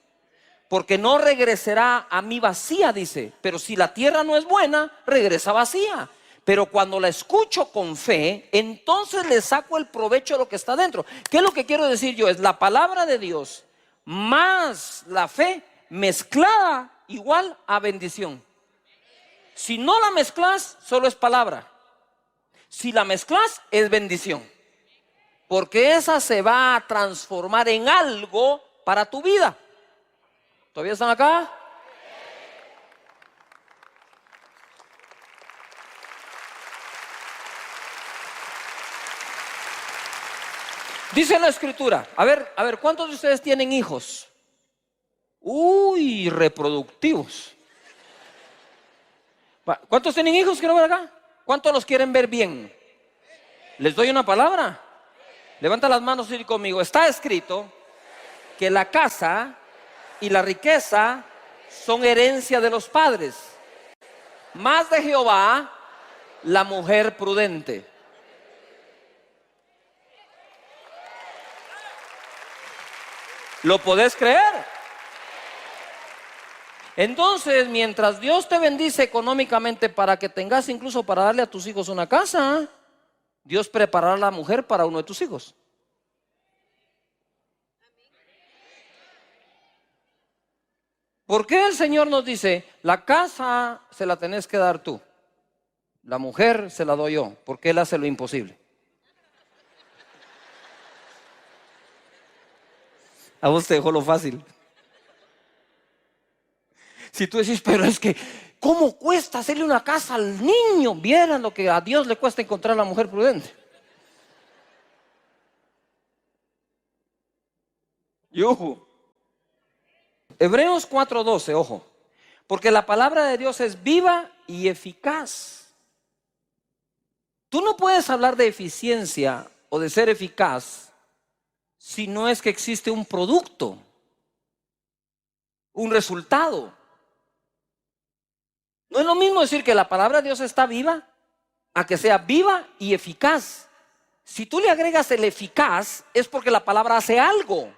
Porque no regresará a mí vacía, dice. Pero si la tierra no es buena, regresa vacía. Pero cuando la escucho con fe, entonces le saco el provecho de lo que está dentro. ¿Qué es lo que quiero decir yo? Es la palabra de Dios más la fe mezclada igual a bendición. Si no la mezclas, solo es palabra. Si la mezclas, es bendición. Porque esa se va a transformar en algo para tu vida. ¿Todavía están acá? Dice la escritura, a ver, ¿cuántos de ustedes tienen hijos? Reproductivos. ¿Cuántos tienen hijos? Quiero ver acá. ¿Cuántos los quieren ver bien? ¿Les doy una palabra? Levanta las manos y di conmigo. Está escrito que la casa y la riqueza son herencia de los padres, más de Jehová la mujer prudente. ¿Lo podés creer? Entonces, mientras Dios te bendice económicamente para que tengas incluso para darle a tus hijos una casa, Dios preparará a la mujer para uno de tus hijos. ¿Por qué el Señor nos dice, la casa se la tenés que dar tú, la mujer se la doy yo? Porque Él hace lo imposible. A vos te dejó lo fácil. Si tú decís, pero es que ¿Cómo cuesta hacerle una casa al niño? Vieran lo que a Dios le cuesta encontrar a la mujer prudente. Yuhu. Hebreos 4:12, ojo. Porque la palabra de Dios es viva y eficaz. Tú no puedes hablar de eficiencia o de ser eficaz si no es que existe un producto, un resultado. No es lo mismo decir que la palabra de Dios está viva a que sea viva y eficaz. Si tú le agregas el eficaz, es porque la palabra hace algo.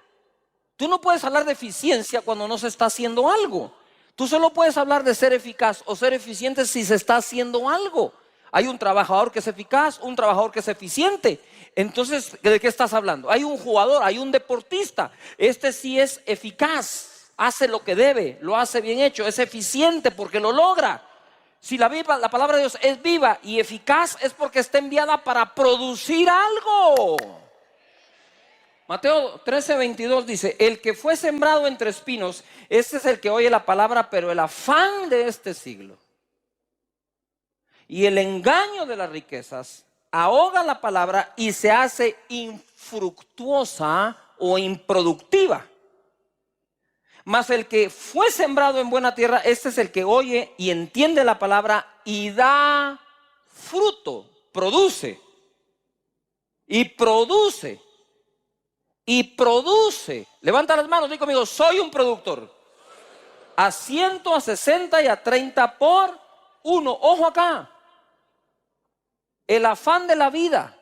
Tú no puedes hablar de eficiencia cuando no se está haciendo algo. Tú solo puedes hablar de ser eficaz o ser eficiente si se está haciendo algo. Hay un trabajador que es eficaz, un trabajador que es eficiente. Entonces, ¿de qué estás hablando? Hay un jugador, hay un deportista. Este sí es eficaz, hace lo que debe, lo hace bien hecho, es eficiente porque lo logra. Si la palabra de Dios es viva y eficaz, es porque está enviada para producir algo. Mateo 13:22 dice: el que fue sembrado entre espinos, este es el que oye la palabra, pero el afán de este siglo y el engaño de las riquezas ahoga la palabra y se hace infructuosa o improductiva. Mas el que fue sembrado en buena tierra, este es el que oye y entiende la palabra y da fruto, produce y produce. Y produce. Levanta las manos, di conmigo: soy un productor. A 100, a 60 y a 30 por uno. Ojo acá. El afán de la vida.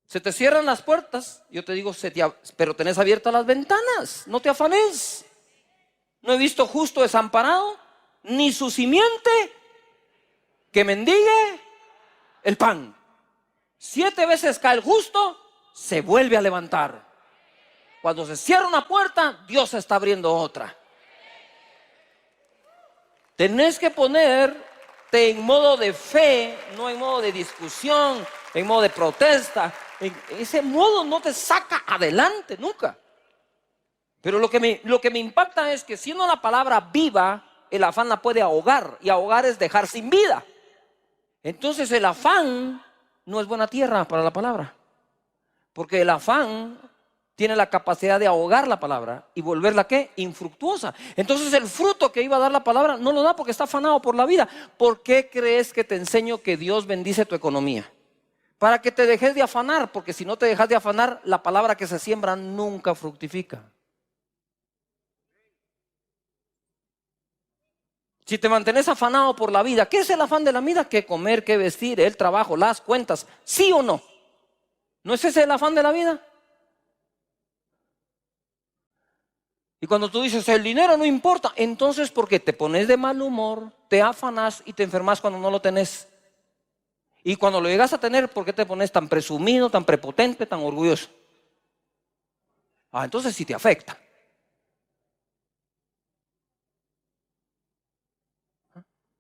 Se te cierran las puertas. Yo te digo, pero tenés abiertas las ventanas. No te afanes. No he visto justo desamparado, ni su simiente que mendigue el pan. 7 veces cae el justo, se vuelve a levantar. Cuando se cierra una puerta, Dios está abriendo otra. Tenés que ponerte en modo de fe, no en modo de discusión, en modo de protesta. Ese modo no te saca adelante nunca. Pero lo que me impacta es que siendo la palabra viva, el afán la puede ahogar. Y ahogar es dejar sin vida. Entonces el afán no es buena tierra para la palabra. Porque el afán tiene la capacidad de ahogar la palabra y volverla, ¿qué? Infructuosa. Entonces el fruto que iba a dar la palabra no lo da porque está afanado por la vida. ¿Por qué crees que te enseño que Dios bendice tu economía? Para que te dejes de afanar, porque si no te dejas de afanar, la palabra que se siembra nunca fructifica. Si te mantienes afanado por la vida, ¿qué es el afán de la vida? ¿Qué comer, qué vestir, el trabajo, las cuentas? ¿Sí o no? ¿No es ese el afán de la vida? Y cuando tú dices, el dinero no importa, entonces ¿por qué te pones de mal humor, te afanas y te enfermas cuando no lo tenés? Y cuando lo llegas a tener, ¿por qué te pones tan presumido, tan prepotente, tan orgulloso? Entonces sí te afecta.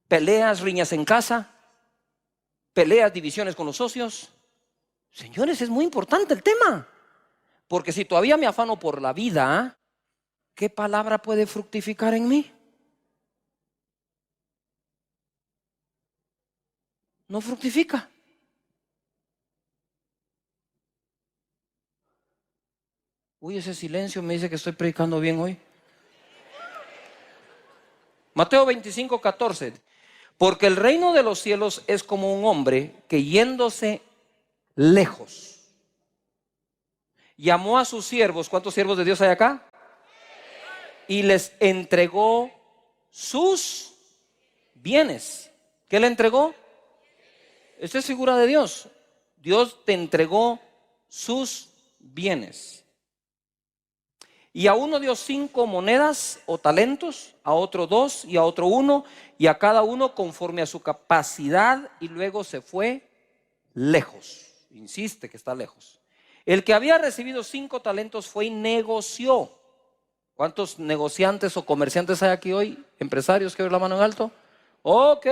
Peleas, riñas en casa, peleas, divisiones con los socios. Señores, es muy importante el tema. Porque si todavía me afano por la vida, ¿qué palabra puede fructificar en mí? No fructifica. Uy, ese silencio me dice que estoy predicando bien hoy. Mateo 25:14. Porque el reino de los cielos es como un hombre que yéndose lejos, llamó a sus siervos. ¿Cuántos siervos de Dios hay acá? Y les entregó sus bienes. ¿Qué le entregó? Esta es figura de Dios. Dios te entregó sus bienes. Y a uno dio 5 monedas o talentos, a otro 2 y a otro 1, y a cada uno conforme a su capacidad, y luego se fue lejos. Insiste que está lejos. El que había recibido 5 talentos fue y negoció. ¿Cuántos negociantes o comerciantes hay aquí hoy? Empresarios que ven la mano en alto. Ok.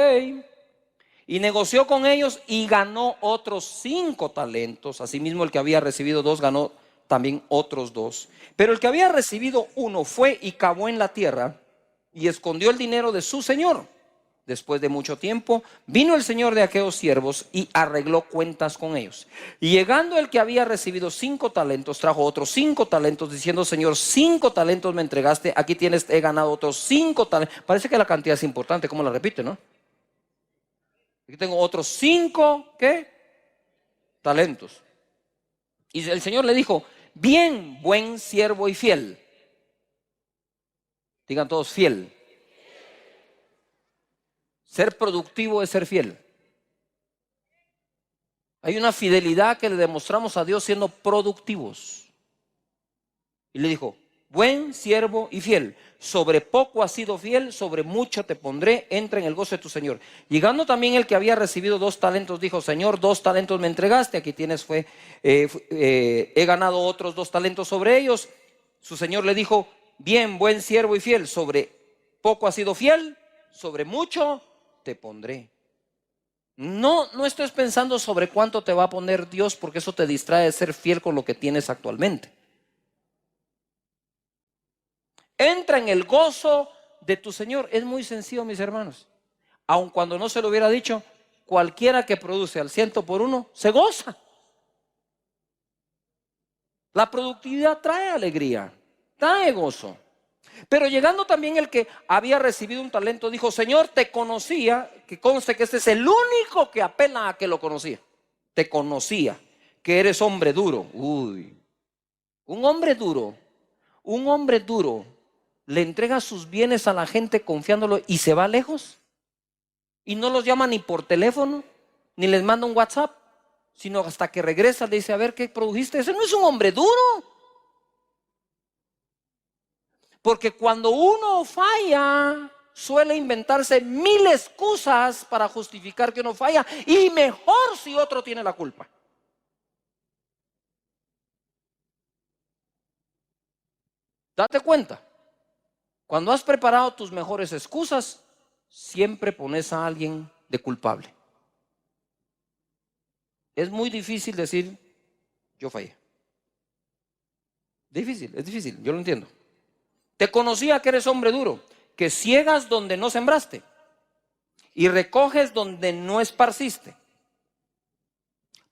Y negoció con ellos y ganó otros 5 talentos. Asimismo, el que había recibido 2 ganó también otros 2. Pero el que había recibido 1 fue y cavó en la tierra y escondió el dinero de su señor. Después de mucho tiempo vino el señor de aquellos siervos y arregló cuentas con ellos. Y llegando el que había recibido 5 talentos, trajo otros 5 talentos, diciendo: Señor, 5 talentos me entregaste, aquí tienes, he ganado otros 5 talentos. Parece que la cantidad es importante, ¿cómo la repite, no? Aquí tengo otros 5, ¿qué? Talentos. Y el Señor le dijo: bien, buen siervo y fiel. Digan todos: fiel. Ser productivo es ser fiel. Hay una fidelidad que le demostramos a Dios siendo productivos. Y le dijo: buen siervo y fiel, sobre poco has sido fiel, sobre mucho te pondré, entra en el gozo de tu Señor. Llegando también el que había recibido 2 talentos, dijo: Señor, 2 talentos me entregaste, aquí tienes, he ganado otros 2 talentos sobre ellos. Su Señor le dijo: bien, buen siervo y fiel, sobre poco has sido fiel, sobre mucho te pondré. No estés pensando sobre cuánto te va a poner Dios, porque eso te distrae de ser fiel con lo que tienes actualmente. Entra en el gozo de tu Señor. Es muy sencillo, mis hermanos. Aun cuando no se lo hubiera dicho, cualquiera que produce al 100 por 1 se goza. La productividad trae alegría, trae gozo. Pero llegando también el que había recibido un talento, dijo: Señor, te conocía, que conste que este es el único que apela a que lo conocía. Te conocía, que eres hombre duro. Uy, un hombre duro le entrega sus bienes a la gente confiándolo y se va lejos. Y no los llama ni por teléfono, ni les manda un WhatsApp, sino hasta que regresa le dice: a ver, ¿qué produjiste? Ese no es un hombre duro. Porque cuando uno falla, suele inventarse 1000 excusas para justificar que uno falla, y mejor si otro tiene la culpa. Date cuenta, cuando has preparado tus mejores excusas, siempre pones a alguien de culpable. Es muy difícil decir: yo fallé. Es difícil, yo lo entiendo. Te conocía que eres hombre duro, que ciegas donde no sembraste y recoges donde no esparciste.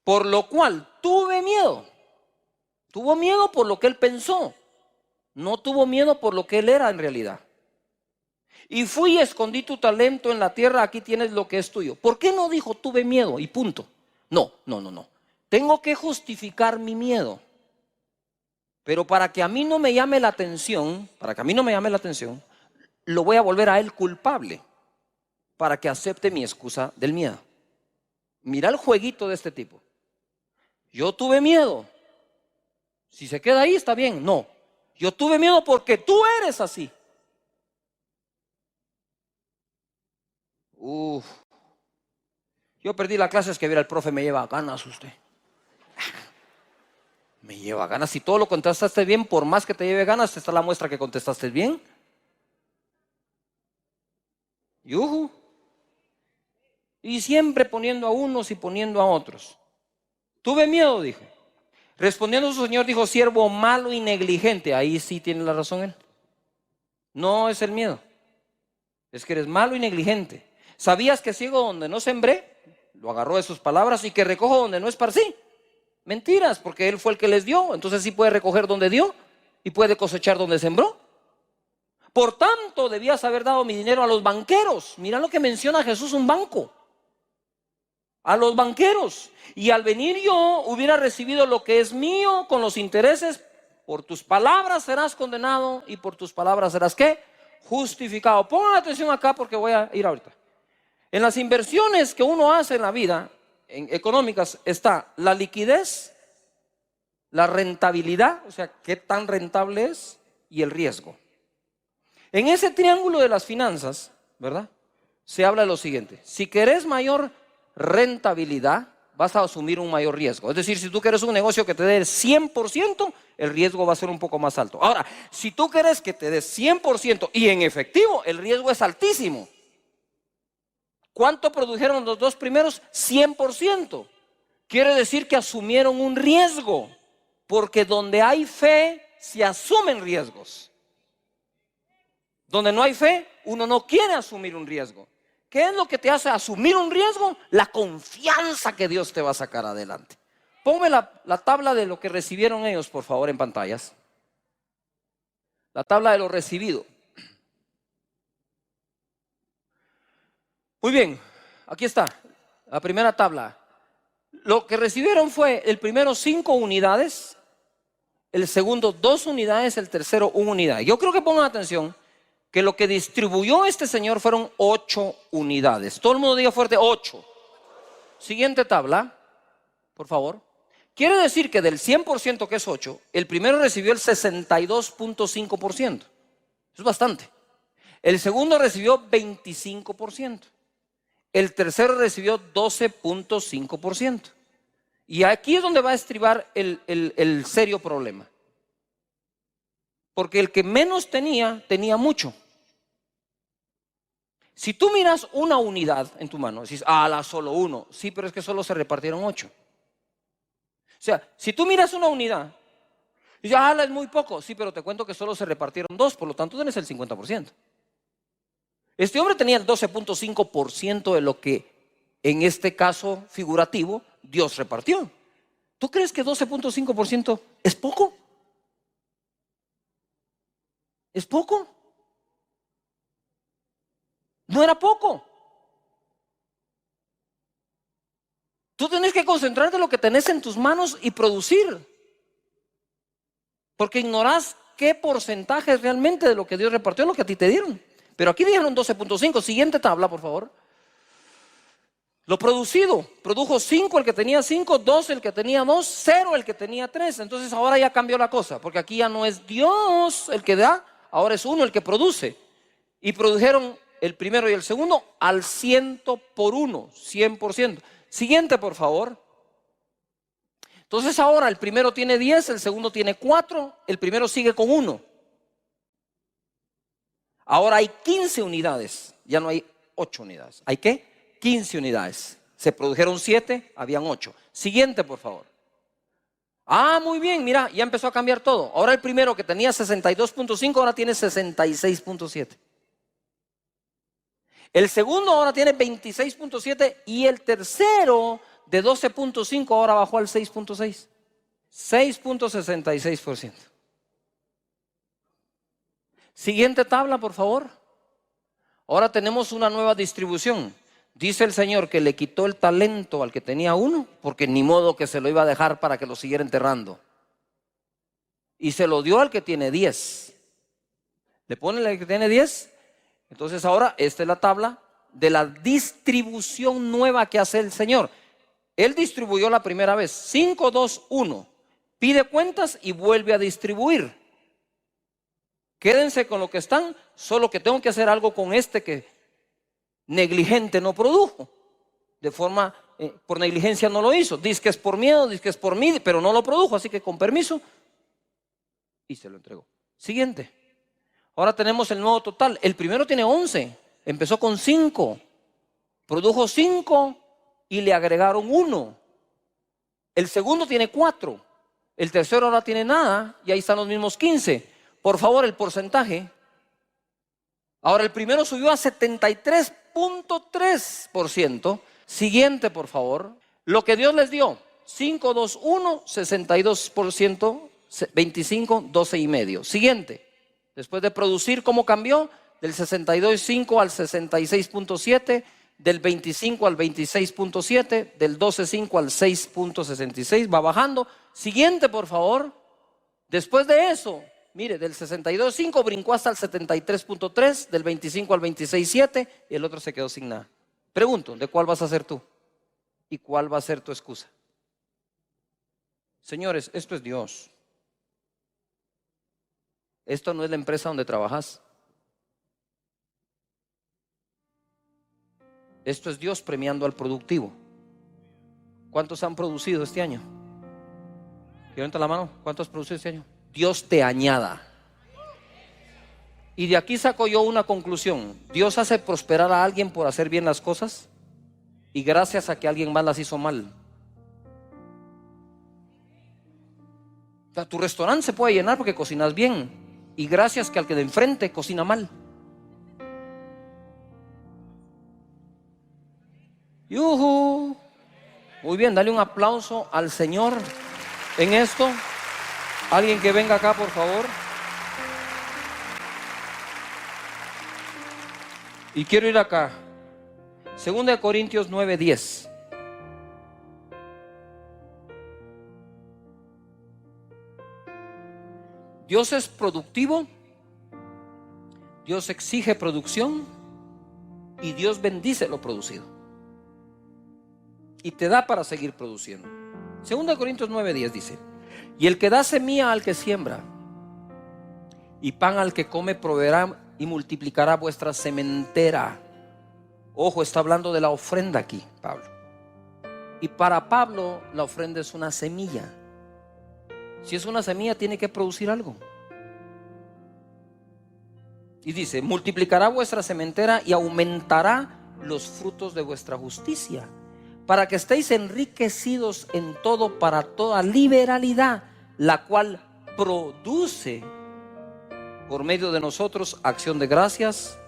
Por lo cual tuve miedo. Tuvo miedo por lo que él pensó. No tuvo miedo por lo que él era en realidad. Y fui y escondí tu talento en la tierra, aquí tienes lo que es tuyo. ¿Por qué no dijo tuve miedo y punto? No. Tengo que justificar mi miedo. Pero para que a mí no me llame la atención, lo voy a volver a él culpable para que acepte mi excusa del miedo. Mira el jueguito de este tipo. Yo tuve miedo. Si se queda ahí está bien. No, yo tuve miedo porque tú eres así. Yo perdí la clase, es que viera el profe, me lleva ganas usted. Me lleva ganas. Si todo lo contestaste bien, por más que te lleve ganas, está la muestra que contestaste bien. Yuhu. Y siempre poniendo a unos y poniendo a otros. Tuve miedo, dijo. Respondiendo su señor, dijo: siervo malo y negligente. Ahí sí tiene la razón él. No es el miedo, es que eres malo y negligente. ¿Sabías que ciego donde no sembré? Lo agarró de sus palabras. Y que recojo donde no esparcí. Mentiras, porque él fue el que les dio. Entonces sí puede recoger donde dio y puede cosechar donde sembró. Por tanto, debías haber dado mi dinero a los banqueros. Mira lo que menciona Jesús, un banco. A los banqueros. Y al venir yo hubiera recibido lo que es mío con los intereses. Por tus palabras serás condenado y por tus palabras serás ¿qué? Justificado. Pongan atención acá porque voy a ir ahorita. En las inversiones que uno hace en la vida económicas está la liquidez, la rentabilidad, o sea, qué tan rentable es, y el riesgo. En ese triángulo de las finanzas, ¿verdad? Se habla de lo siguiente: si querés mayor rentabilidad, vas a asumir un mayor riesgo. Es decir, si tú quieres un negocio que te dé el 100%, el riesgo va a ser un poco más alto. Ahora, si tú quieres que te dé 100% y en efectivo, el riesgo es altísimo. ¿Cuánto produjeron los 2 primeros? 100%. Quiere decir que asumieron un riesgo, porque donde hay fe se asumen riesgos. Donde no hay fe uno no quiere asumir un riesgo. ¿Qué es lo que te hace asumir un riesgo? La confianza que Dios te va a sacar adelante. Ponme la tabla de lo que recibieron ellos, por favor, en pantallas. La tabla de lo recibido. Muy bien, aquí está, la primera tabla. Lo que recibieron fue el primero 5 unidades, el segundo 2 unidades, el tercero 1 unidad. Yo creo que pongan atención que lo que distribuyó este señor fueron 8 unidades. Todo el mundo diga fuerte 8. Siguiente tabla, por favor. Quiere decir que del 100% que es 8, el primero recibió el 62.5%. Es bastante. El segundo recibió 25%. El tercero recibió 12.5%. Y aquí es donde va a estribar el serio problema. Porque el que menos tenía mucho. Si tú miras una unidad en tu mano, dices, solo uno. Sí, pero es que solo se repartieron 8. O sea, si tú miras una unidad, dices, es muy poco. Sí, pero te cuento que solo se repartieron 2, por lo tanto tienes el 50%. Este hombre tenía el 12.5% de lo que en este caso figurativo Dios repartió. ¿Tú crees que 12.5% es poco? ¿Es poco? No era poco. Tú tienes que concentrarte en lo que tenés en tus manos y producir. Porque ignorás qué porcentaje realmente de lo que Dios repartió es lo que a ti te dieron. Pero aquí dijeron 12.5. Siguiente tabla, por favor. Lo producido, produjo 5 el que tenía 5, 2 el que tenía 2, 0 el que tenía 3. Entonces ahora ya cambió la cosa, porque aquí ya no es Dios el que da, ahora es uno el que produce. Y produjeron el primero y el segundo al 100 por 1, 100%. Siguiente, por favor. Entonces ahora el primero tiene 10, el segundo tiene 4, el primero sigue con 1. Ahora hay 15 unidades, ya no hay 8 unidades. ¿Hay qué? 15 unidades. Se produjeron 7, habían 8. Siguiente, por favor. Muy bien, mira, ya empezó a cambiar todo. Ahora el primero que tenía 62.5 ahora tiene 66.7. El segundo ahora tiene 26.7 y el tercero de 12.5 ahora bajó al 6.6. 6.66%. Siguiente tabla, por favor. Ahora tenemos una nueva distribución. Dice el Señor que le quitó el talento al que tenía 1, porque ni modo que se lo iba a dejar para que lo siguiera enterrando. Y se lo dio al que tiene 10. Le pone al que tiene 10. Entonces ahora esta es la tabla de la distribución nueva que hace el Señor. Él distribuyó la primera vez, 5, 2, 1. Pide cuentas y vuelve a distribuir. Quédense con lo que están, solo que tengo que hacer algo con este que negligente no produjo. De forma, por negligencia no lo hizo. Dice que es por miedo, dice que es por mí, pero no lo produjo, así que con permiso. Y se lo entregó. Siguiente. Ahora tenemos el nuevo total. El primero tiene 11, empezó con 5, produjo 5 y le agregaron 1. El segundo tiene 4, el tercero ahora tiene nada y ahí están los mismos 15. Por favor, el porcentaje. Ahora el primero subió a 73.3%. Siguiente, por favor. Lo que Dios les dio, 5, 2, 1, 62%, 25, 12,5. Siguiente. Después de producir, ¿cómo cambió? Del 62.5 al 66.7, del 25 al 26.7, del 12.5 al 6.66, va bajando. Siguiente, por favor. Después de eso, mire, del 62.5 brincó hasta el 73.3, del 25 al 26.7 y el otro se quedó sin nada. Pregunto, ¿de cuál vas a ser tú? ¿Y cuál va a ser tu excusa? Señores, esto es Dios. Esto no es la empresa donde trabajas. Esto es Dios premiando al productivo. ¿Cuántos han producido este año? Levanta la mano. ¿Cuántos has producido este año? Dios te añada. Y de aquí saco yo una conclusión. Dios hace prosperar a alguien por hacer bien las cosas y gracias a que alguien más las hizo mal. O sea, tu restaurante se puede llenar porque cocinas bien y gracias que al que de enfrente cocina mal. ¡Yujú! Muy bien, dale un aplauso al Señor en esto. Alguien que venga acá, por favor. Y quiero ir acá. 2 Corintios 9:10. Dios es productivo, Dios exige producción y Dios bendice lo producido. Y te da para seguir produciendo. 2 Corintios 9:10 dice: y el que da semilla al que siembra y pan al que come proveerá y multiplicará vuestra sementera. Ojo, está hablando de la ofrenda aquí, Pablo. Y para Pablo la ofrenda es una semilla. Si es una semilla, tiene que producir algo. Y dice: multiplicará vuestra sementera y aumentará los frutos de vuestra justicia, para que estéis enriquecidos en todo para toda liberalidad, la cual produce por medio de nosotros acción de gracias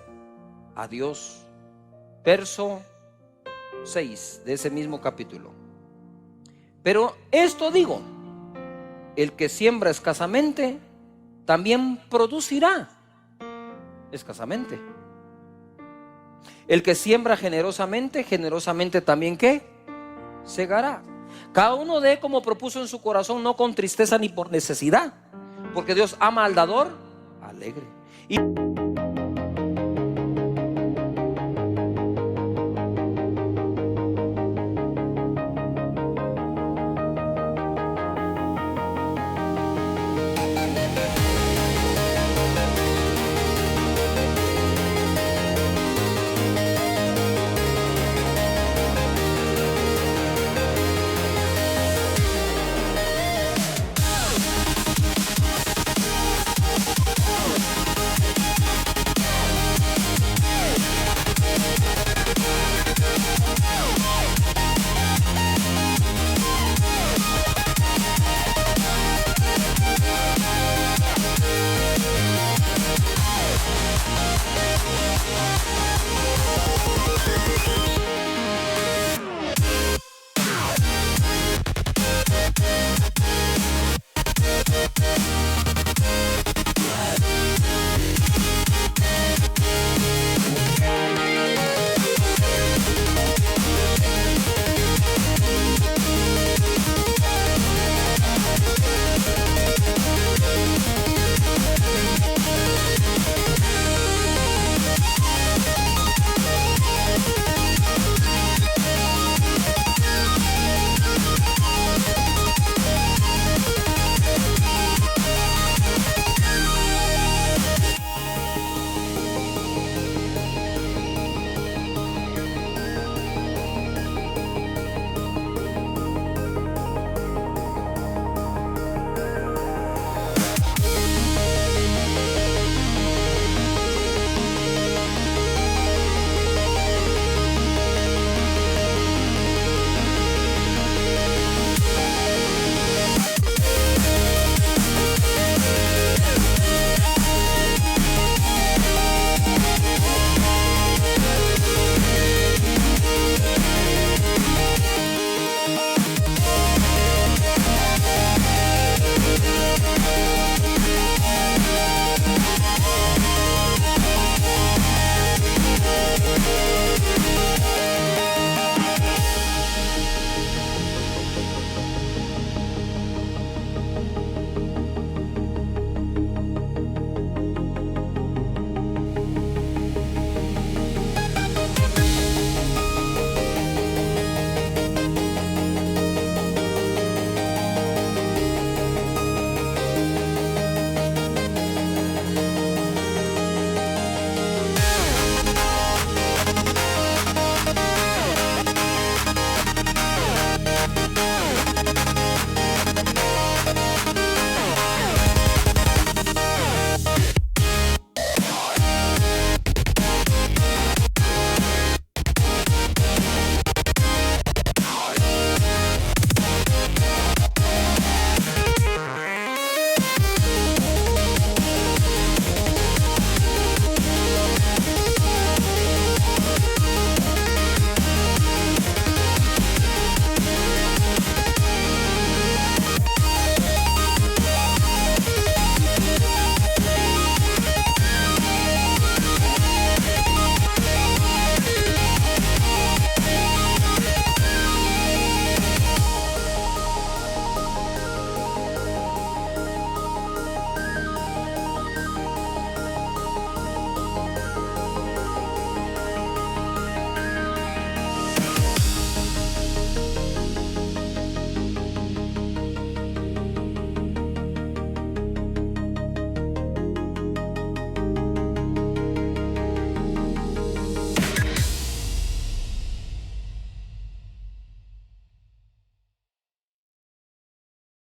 a Dios. Verso 6 de ese mismo capítulo. Pero esto digo: el que siembra escasamente también producirá escasamente. El que siembra generosamente, generosamente también ¿qué? Segará. Cada uno dé como propuso en su corazón, no con tristeza ni por necesidad, porque Dios ama al dador alegre. Y